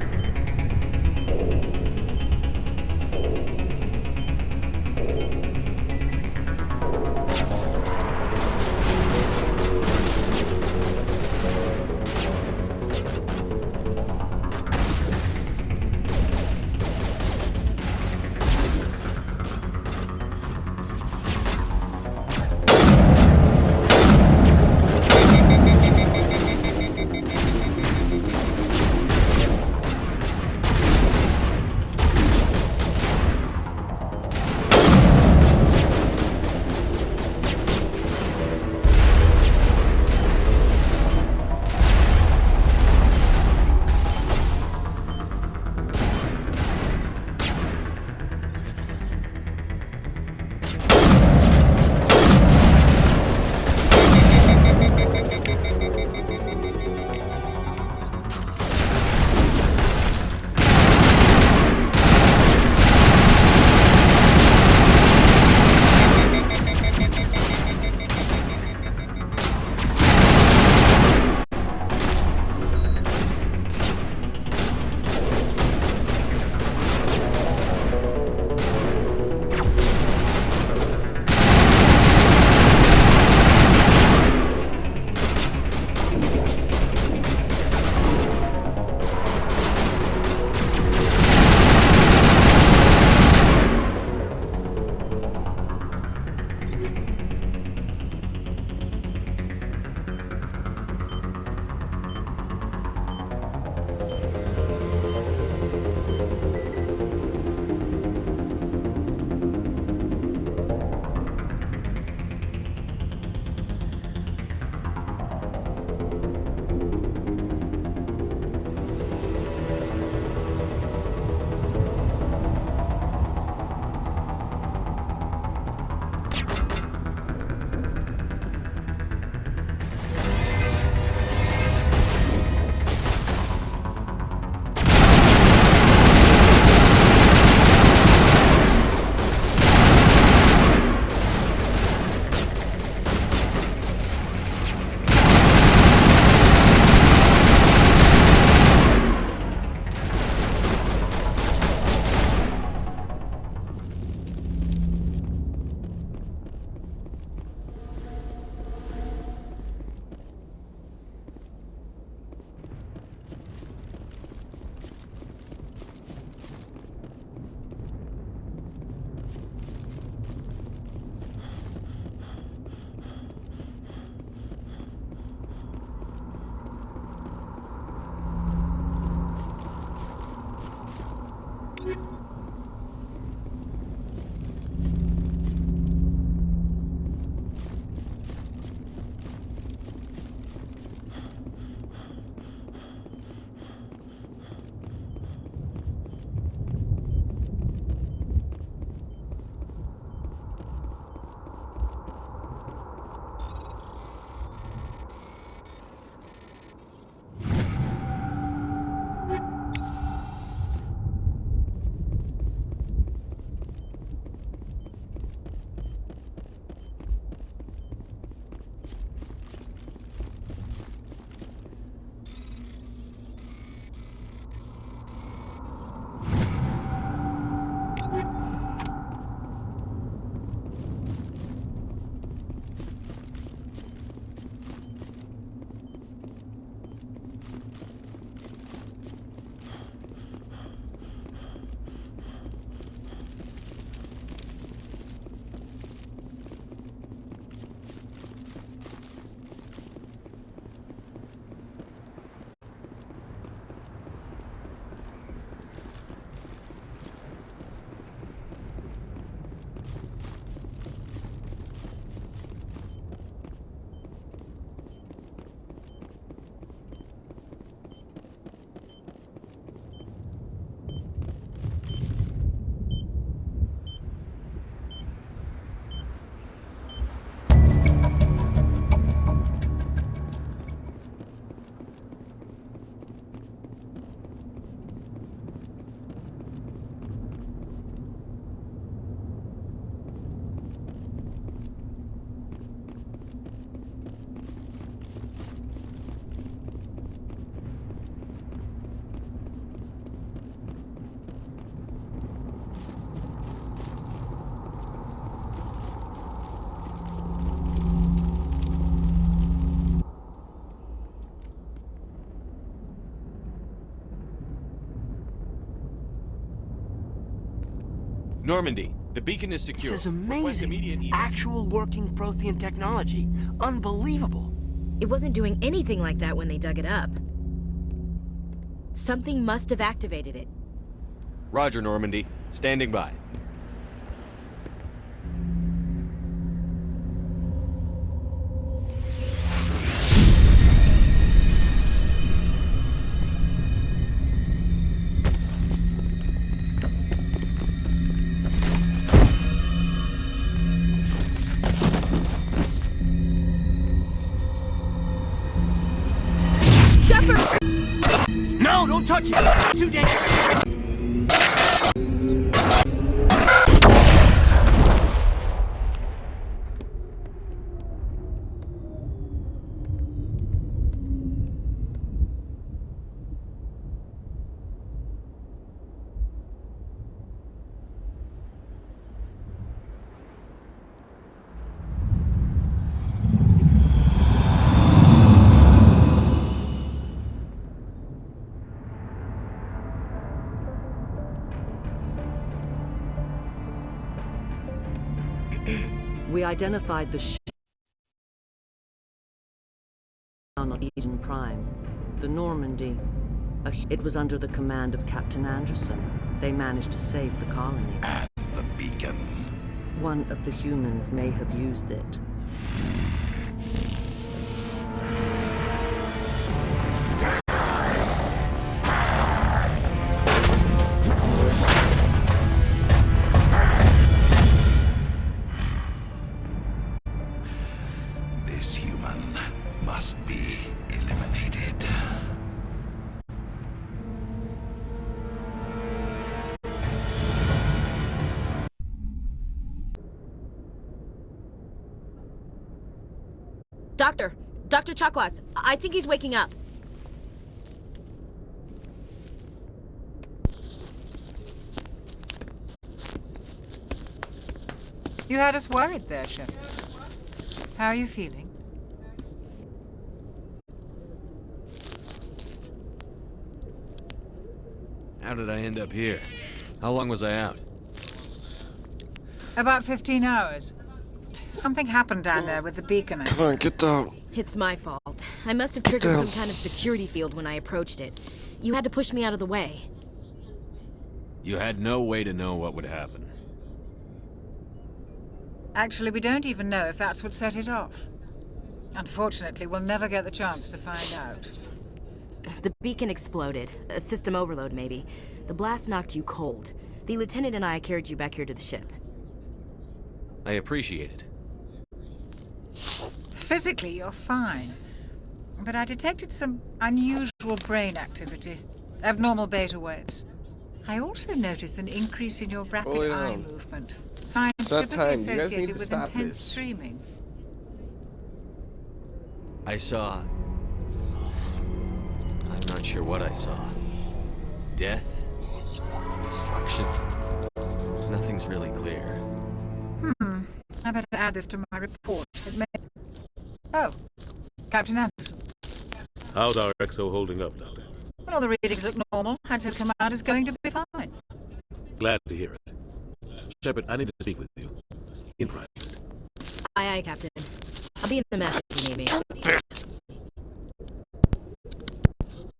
Normandy, the beacon is secure. This is amazing. Actual working Prothean technology. Unbelievable. It wasn't doing anything like that when they dug it up. Something must have activated it. Roger, Normandy. Standing by. Shepard! No, don't touch it! It's too dangerous! We identified the ship on Eden Prime, the Normandy. It was under the command of Captain Anderson. They managed to save the colony. And the beacon. One of the humans may have used it. This human must be eliminated. Dr. Chakwas, I think he's waking up. You had us worried there, Shepard. How are you feeling? How did I end up here? How long was I out? About 15 hours. Something happened down there with the beacon. Come on, get down. It's my fault. I must have triggered some kind of security field when I approached it. You had to push me out of the way. You had no way to know what would happen. Actually, we don't even know if that's what set it off. Unfortunately, we'll never get the chance to find out. The beacon exploded. A system overload, maybe. The blast knocked you cold. The lieutenant and I carried you back here to the ship. I appreciate it. Physically, you're fine. But I detected some unusual brain activity. Abnormal beta waves. I also noticed an increase in your rapid eye movement. Signs typically associated with intense streaming. I saw... I'm not sure what I saw. Death? Destruction? Nothing's really clear. I better add this to my report. It may... Oh, Captain Anderson. How's our XO holding up, Doctor? Well, the readings look normal. I'd say command is going to be fine. Glad to hear it. Shepard, I need to speak with you. In private. Aye, Captain. I'll be in the mess if you need me.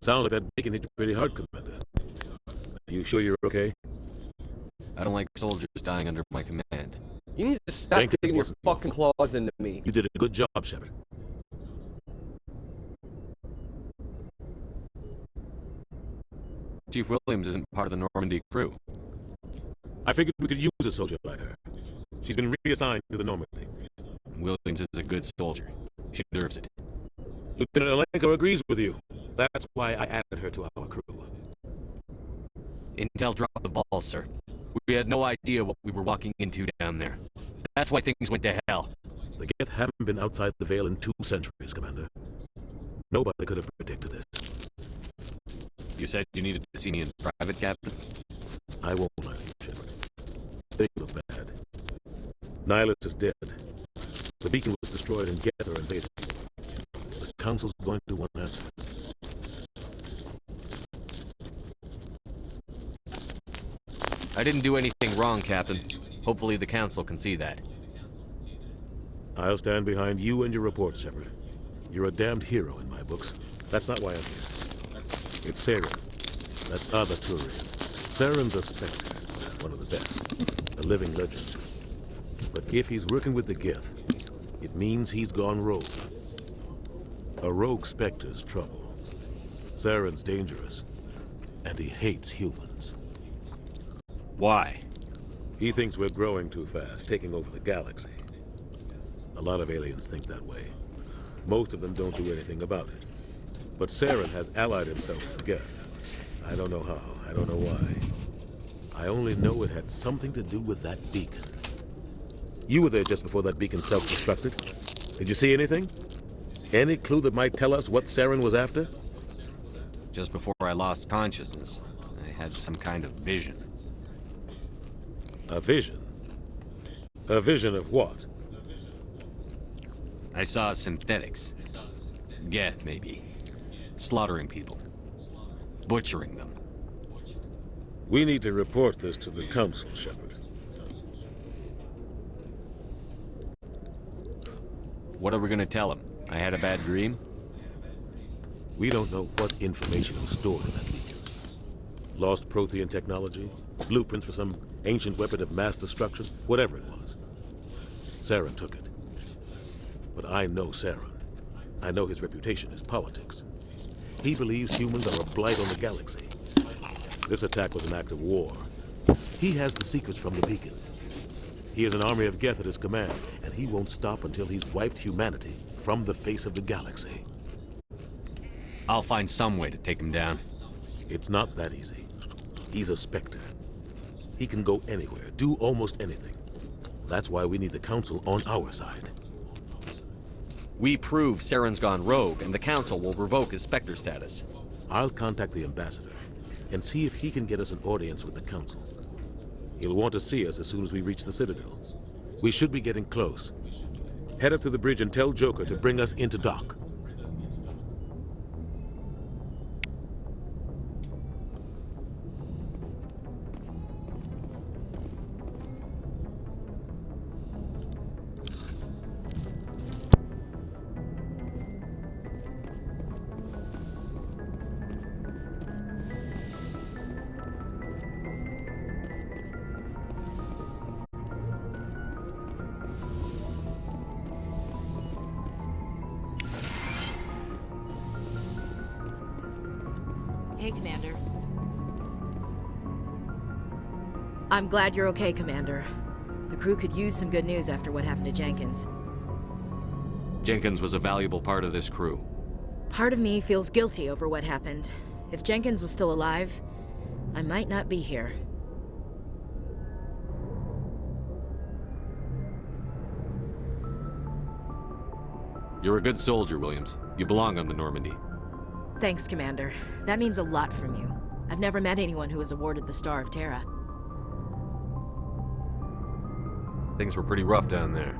Sounds like that beacon hit you pretty hard, Commander. Are you sure you're okay? I don't like soldiers dying under my command. You need to stop digging your fucking claws into me. You did a good job, Shepard. Chief Williams isn't part of the Normandy crew. I figured we could use a soldier like her. She's been reassigned to the Normandy. Williams is a good soldier. She deserves it. Lieutenant Alenko agrees with you. That's why I added her to our crew. Intel dropped the ball, sir. We had no idea what we were walking into down there. That's why things went to hell. The Geth haven't been outside the Veil in 2 centuries, Commander. Nobody could have predicted this. You said you needed to see me in private, Captain? I won't lie to you, Shepard. Things look bad. Nihilus is dead. The beacon was destroyed and Geth are invaded. The Council's going to want answers. I didn't do anything wrong, Captain. Hopefully the Council can see that. I'll stand behind you and your report, Shepard. You're a damned hero in my books. That's not why I'm here. It's Saren, that other Turian. Saren's a Spectre, one of the best, a living legend. But if he's working with the Geth, it means he's gone rogue. A rogue Spectre's trouble. Saren's dangerous, and he hates humans. Why? He thinks we're growing too fast, taking over the galaxy. A lot of aliens think that way. Most of them don't do anything about it. But Saren has allied himself with the Geth. I don't know how, I don't know why. I only know it had something to do with that beacon. You were there just before that beacon self-destructed. Did you see anything? Any clue that might tell us what Saren was after? Just before I lost consciousness, I had some kind of vision. A vision? A vision of what? I saw synthetics. Geth, maybe. Slaughtering people. Butchering them. We need to report this to the Council, Shepard. What are we gonna tell him? I had a bad dream? We don't know what information was stored in that beacon. Lost Prothean technology? Blueprints for some ancient weapon of mass destruction? Whatever it was. Saren took it. But I know Saren. I know his reputation is politics. He believes humans are a blight on the galaxy. This attack was an act of war. He has the secrets from the beacon. He has an army of Geth at his command, and he won't stop until he's wiped humanity from the face of the galaxy. I'll find some way to take him down. It's not that easy. He's a Spectre. He can go anywhere, do almost anything. That's why we need the Council on our side. We prove Saren's gone rogue, and the Council will revoke his Spectre status. I'll contact the Ambassador and see if he can get us an audience with the Council. He'll want to see us as soon as we reach the Citadel. We should be getting close. Head up to the bridge and tell Joker to bring us into dock. Hey, Commander. I'm glad you're okay, Commander. The crew could use some good news after what happened to Jenkins. Jenkins was a valuable part of this crew. Part of me feels guilty over what happened. If Jenkins was still alive, I might not be here. You're a good soldier, Williams. You belong on the Normandy. Thanks, Commander. That means a lot from you. I've never met anyone who was awarded the Star of Terra. Things were pretty rough down there.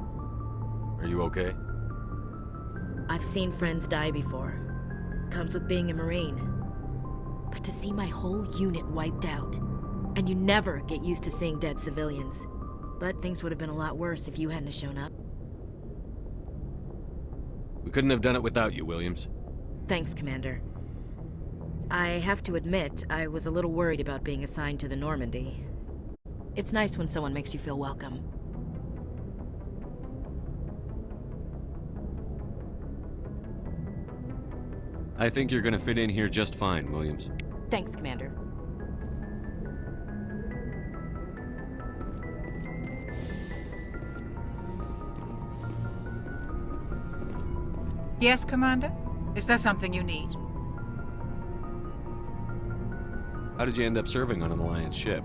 Are you okay? I've seen friends die before. Comes with being a Marine. But to see my whole unit wiped out, and you never get used to seeing dead civilians. But things would have been a lot worse if you hadn't shown up. We couldn't have done it without you, Williams. Thanks, Commander. I have to admit, I was a little worried about being assigned to the Normandy. It's nice when someone makes you feel welcome. I think you're gonna fit in here just fine, Williams. Thanks, Commander. Yes, Commander? Is there something you need? How did you end up serving on an Alliance ship?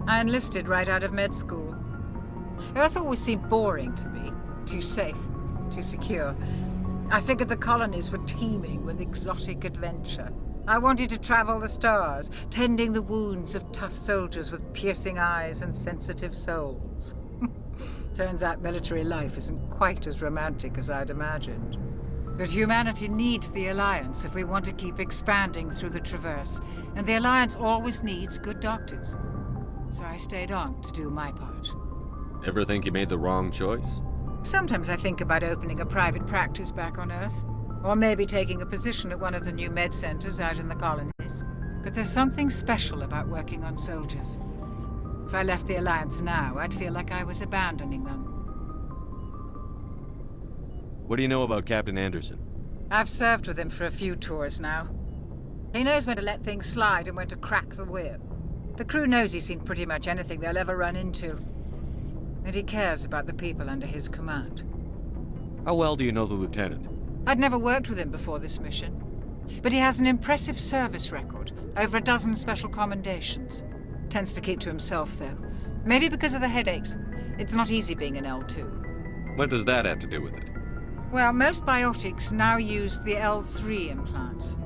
I enlisted right out of med school. Earth always seemed boring to me. Too safe, too secure. I figured the colonies were teeming with exotic adventure. I wanted to travel the stars, tending the wounds of tough soldiers with piercing eyes and sensitive souls. Turns out military life isn't quite as romantic as I'd imagined. But humanity needs the Alliance if we want to keep expanding through the Traverse, and the Alliance always needs good doctors. so I stayed on to do my part. Ever think you made the wrong choice? Sometimes I think about opening a private practice back on Earth, or maybe taking a position at one of the new med centers out in the colonies. But there's something special about working on soldiers. If I left the Alliance now, I'd feel like I was abandoning them. What do you know about Captain Anderson? I've served with him for a few tours now. He knows when to let things slide and when to crack the whip. The crew knows he's seen pretty much anything they'll ever run into. And he cares about the people under his command. How well do you know the lieutenant? I'd never worked with him before this mission. But he has an impressive service record, over a dozen special commendations. Tends to keep to himself, though. Maybe because of the headaches. It's not easy being an L2. What does that have to do with it? Well, most biotics now use the L3 implants.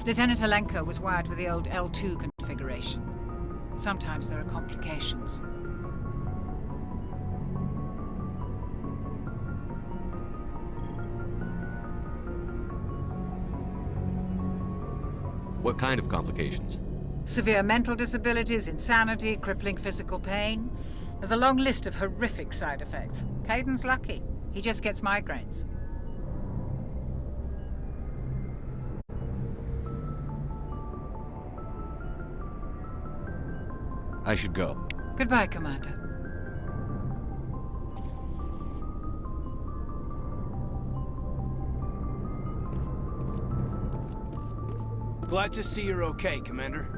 Lieutenant Alenko was wired with the old L2 configuration. Sometimes there are complications. What kind of complications? Severe mental disabilities, insanity, crippling physical pain. There's a long list of horrific side effects. Caden's lucky. He just gets migraines. I should go. Goodbye, Commander. Glad to see you're okay, Commander.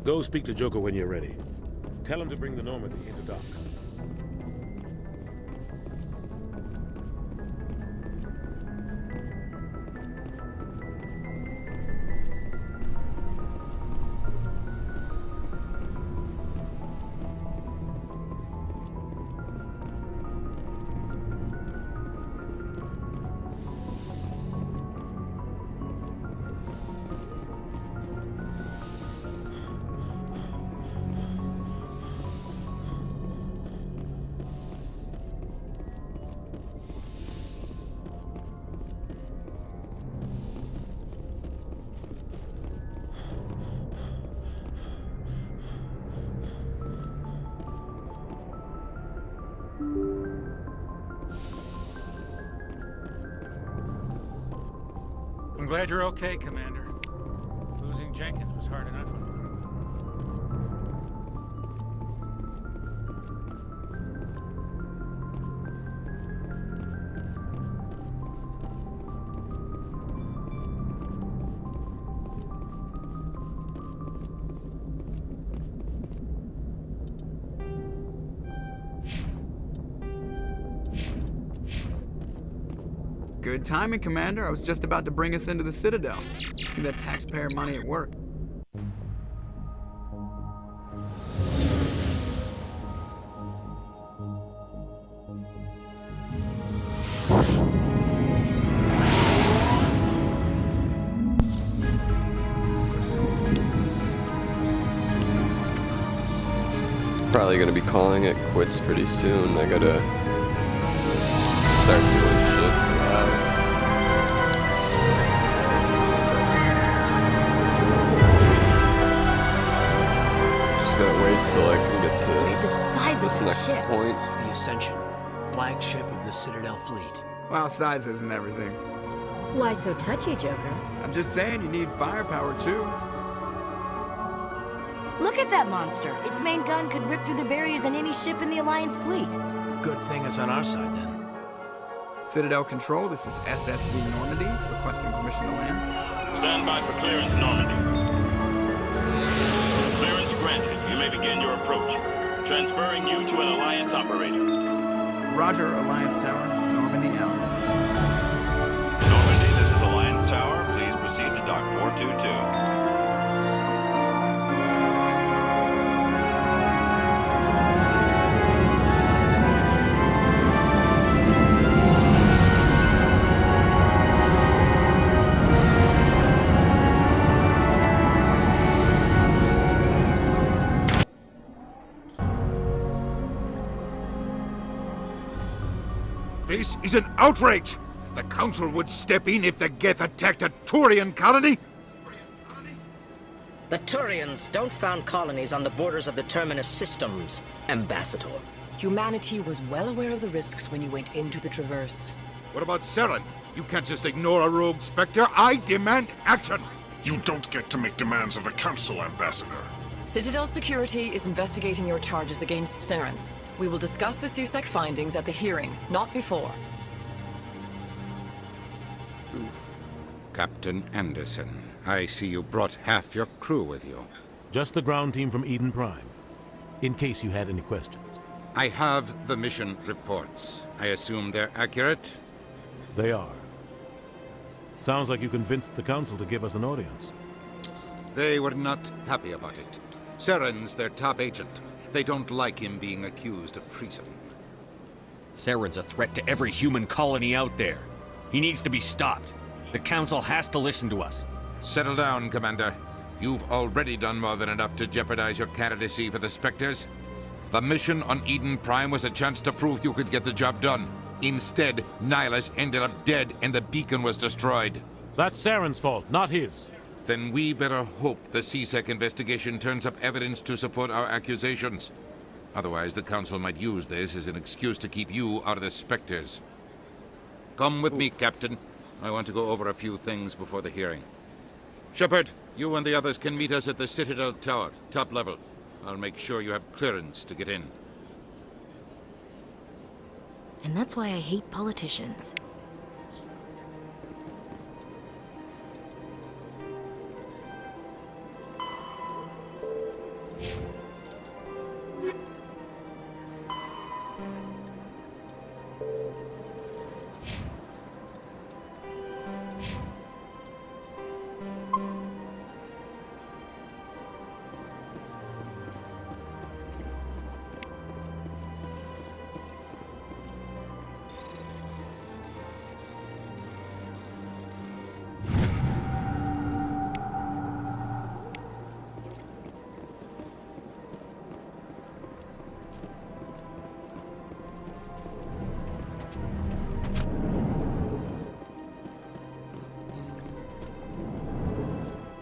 Go speak to Joker when you're ready. Tell him to bring the Normandy into dock. I'm glad you're okay, Commander. Losing Jenkins was hard enough on the crew. Good timing, Commander. I was just about to bring us into the Citadel. See that taxpayer money at work. Probably gonna be calling it quits pretty soon. I gotta start doing shit in the house. Just gotta wait till I can get to this next point. The Ascension, flagship of the Citadel fleet. Well, size isn't everything. Why so touchy, Joker? I'm just saying you need firepower too. Look at that monster. Its main gun could rip through the barriers in any ship in the Alliance fleet. Good thing it's on our side, then. Citadel Control, this is SSV Normandy, requesting permission to land. Stand by for clearance, Normandy. Clearance granted. You may begin your approach. Transferring you to an Alliance operator. Roger, Alliance Tower. Normandy out. Normandy, this is Alliance Tower. Please proceed to Dock 422. This is an outrage! The Council would step in if the Geth attacked a Turian colony? The Turians don't found colonies on the borders of the Terminus systems, Ambassador. Humanity was well aware of the risks when you went into the Traverse. What about Saren? You can't just ignore a rogue Spectre. I demand action! You don't get to make demands of the Council, Ambassador. Citadel Security is investigating your charges against Saren. We will discuss the CSEC findings at the hearing, not before. Captain Anderson, I see you brought half your crew with you. Just the ground team from Eden Prime, in case you had any questions. I have the mission reports. I assume they're accurate? They are. Sounds like you convinced the Council to give us an audience. They were not happy about it. Saren's their top agent. They don't like him being accused of treason. Saren's a threat to every human colony out there. He needs to be stopped. The Council has to listen to us. Settle down, Commander. You've already done more than enough to jeopardize your candidacy for the Spectres. The mission on Eden Prime was a chance to prove you could get the job done. Instead, Nihilus ended up dead and the beacon was destroyed. That's Saren's fault, not his. Then we better hope the CSEC investigation turns up evidence to support our accusations. Otherwise, the Council might use this as an excuse to keep you out of the Spectres. Come with me, Captain. I want to go over a few things before the hearing. Shepard, you and the others can meet us at the Citadel Tower, top level. I'll make sure you have clearance to get in. And that's why I hate politicians.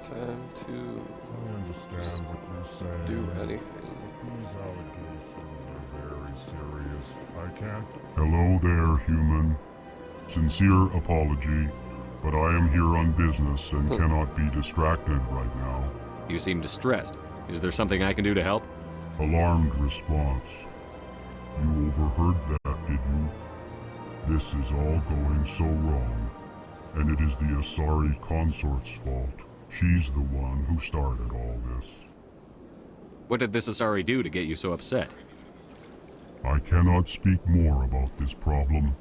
Time to do anything. These allegations are very serious. I can't... Hello there, human. Sincere apology, but I am here on business and cannot be distracted right now. You seem distressed. Is there something I can do to help? Alarmed response. You overheard that, did you? This is all going so wrong, and it is the Asari consort's fault. She's the one who started all this. What did this Asari do to get you so upset? I cannot speak more about this problem.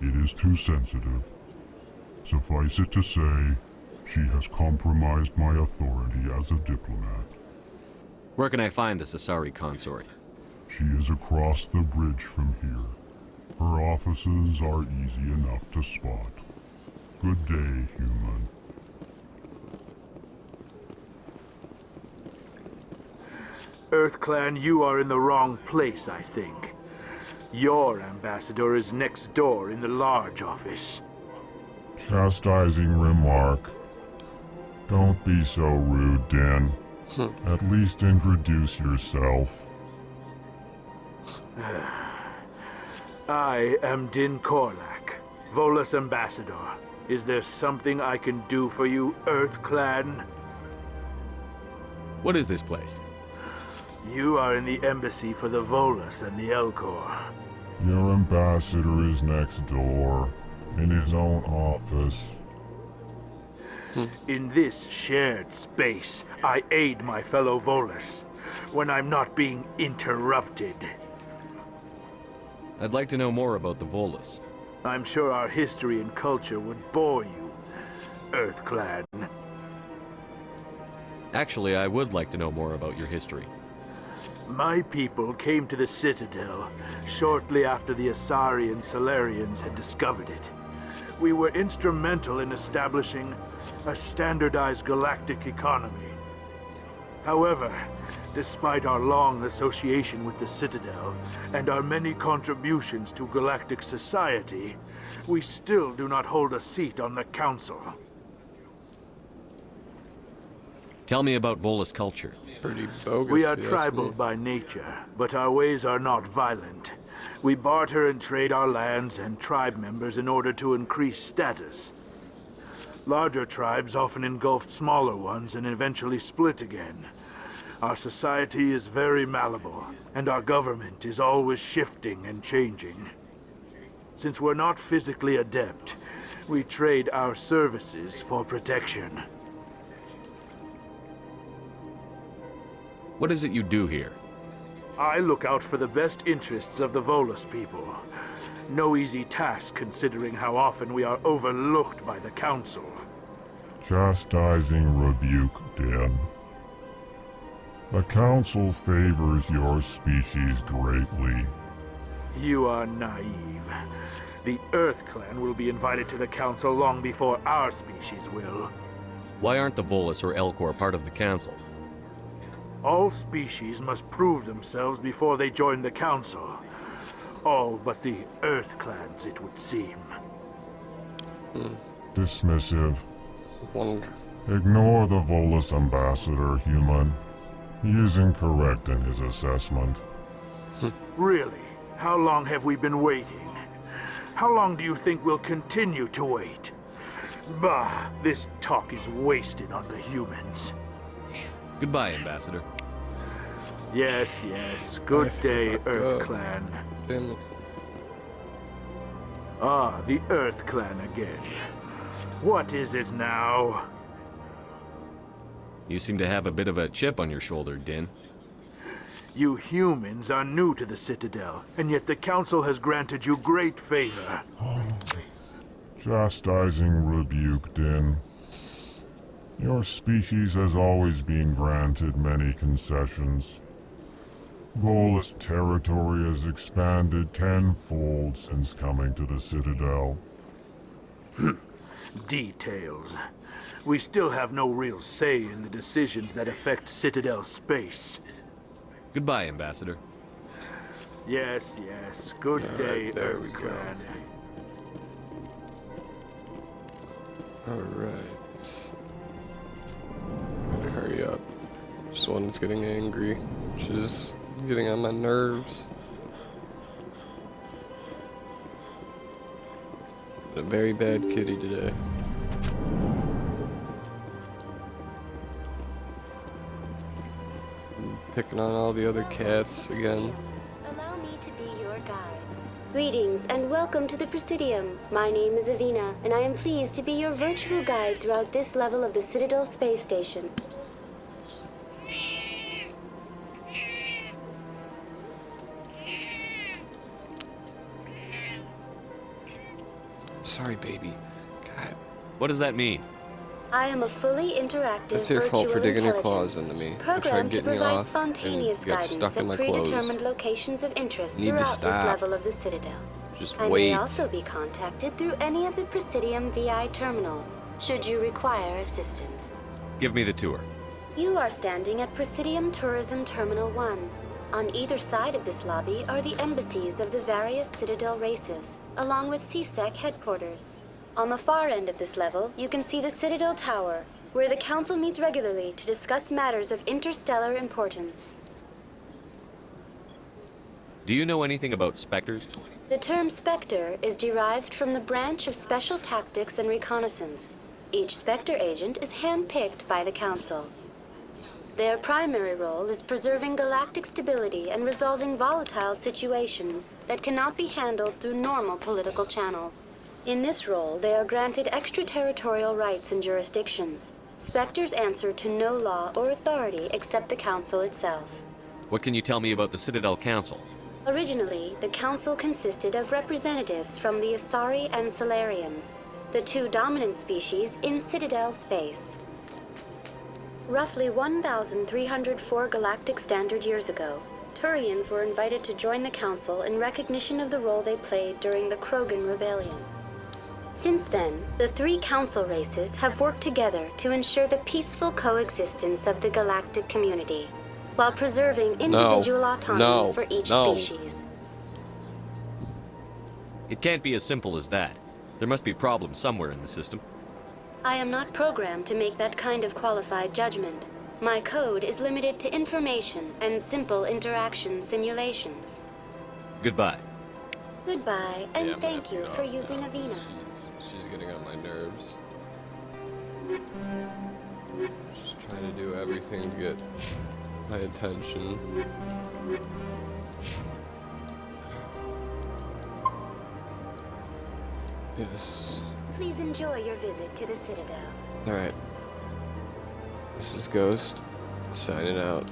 It is too sensitive. Suffice it to say, she has compromised my authority as a diplomat. Where can I find this Asari consort? She is across the bridge from here. Her offices are easy enough to spot. Good day, human. EarthClan, you are in the wrong place, I think. Your ambassador is next door in the large office. Chastising remark. Don't be so rude, Dan. At least introduce yourself. I am Din Korlak, Volus ambassador. Is there something I can do for you, EarthClan? What is this place? You are in the embassy for the Volus and the Elcor. Your ambassador is next door, in his own office. In this shared space, I aid my fellow Volus when I'm not being interrupted. I'd like to know more about the Volus. I'm sure our history and culture would bore you, EarthClan. Actually, I would like to know more about your history. My people came to the Citadel shortly after the Asari and Solarians had discovered it. We were instrumental in establishing a standardized galactic economy. However, Despite our long association with the Citadel and our many contributions to galactic society, we still do not hold a seat on the Council. Tell me about Volus culture. Pretty bogus. We are tribal by nature, but our ways are not violent. We barter and trade our lands and tribe members in order to increase status. Larger tribes often engulf smaller ones and eventually split again. Our society is very malleable, and our government is always shifting and changing. Since we're not physically adept, we trade our services for protection. What is it you do here? I look out for the best interests of the Volus people. No easy task considering how often we are overlooked by the Council. Chastising rebuke, Dan. The Council favors your species greatly. You are naive. The Earth Clan will be invited to the Council long before our species will. Why aren't the Volus or Elcor part of the Council? All species must prove themselves before they join the Council. All but the Earth Clans, it would seem. Dismissive. Ignore the Volus ambassador, human. He is incorrect in his assessment. Really? How long have we been waiting? How long do you think we'll continue to wait? Bah, this talk is wasted on the humans. Goodbye, Ambassador. Yes, yes. Good day, Earth Clan. Damn it. Ah, the Earth Clan again. What is it now? You seem to have a bit of a chip on your shoulder, Din. You humans are new to the Citadel, and yet the Council has granted you great favor. Chastising rebuke, Din. Your species has always been granted many concessions. Volus territory has expanded tenfold since coming to the Citadel. Details. We still have no real say in the decisions that affect Citadel space. Goodbye, Ambassador. Yes, yes. Good day, there Earth we go. Clan. Alright. I'm gonna hurry up. This one's getting angry, which is getting on my nerves. A very bad kitty today. I'm picking on all the other cats again. Allow me to be your guide. Greetings and welcome to the Presidium. My name is Avina, and I am pleased to be your virtual guide throughout this level of the Citadel Space Station. Sorry, baby. God. What does that mean? I am a fully interactive It's your fault for virtual digging your claws intelligence, into me. I tried programmed to getting you provide off spontaneous and got guidance stuck in at my clothes. predetermined locations of interest You need to throughout this stop. level of the Citadel. Just I wait. may also be contacted through any of the Presidium VI terminals, should you require assistance. Give me the tour. You are standing at Presidium Tourism Terminal 1. On either side of this lobby are the embassies of the various Citadel races, along with CSEC headquarters. On the far end of this level, you can see the Citadel Tower, where the Council meets regularly to discuss matters of interstellar importance. Do you know anything about Spectres? The term Spectre is derived from the branch of Special Tactics and Reconnaissance. Each Spectre agent is handpicked by the Council. Their primary role is preserving galactic stability and resolving volatile situations that cannot be handled through normal political channels. In this role, they are granted extraterritorial rights and jurisdictions. Spectres answer to no law or authority except the Council itself. What can you tell me about the Citadel Council? Originally, the Council consisted of representatives from the Asari and Solarians, the two dominant species in Citadel space. Roughly 1,304 galactic standard years ago, Turians were invited to join the Council in recognition of the role they played during the Krogan Rebellion. Since then, the three Council races have worked together to ensure the peaceful coexistence of the galactic community. while preserving individual autonomy for each No. species. It can't be as simple as that. There must be problems somewhere in the system. I am not programmed to make that kind of qualified judgment. My code is limited to information and simple interaction simulations. Goodbye. Goodbye, and Yeah, I'm gonna thank have you to get for off using now. Avina. She's getting on my nerves. Just trying to do everything to get my attention. Yes. Please enjoy your visit to the Citadel. Alright. This is Ghost, signing out.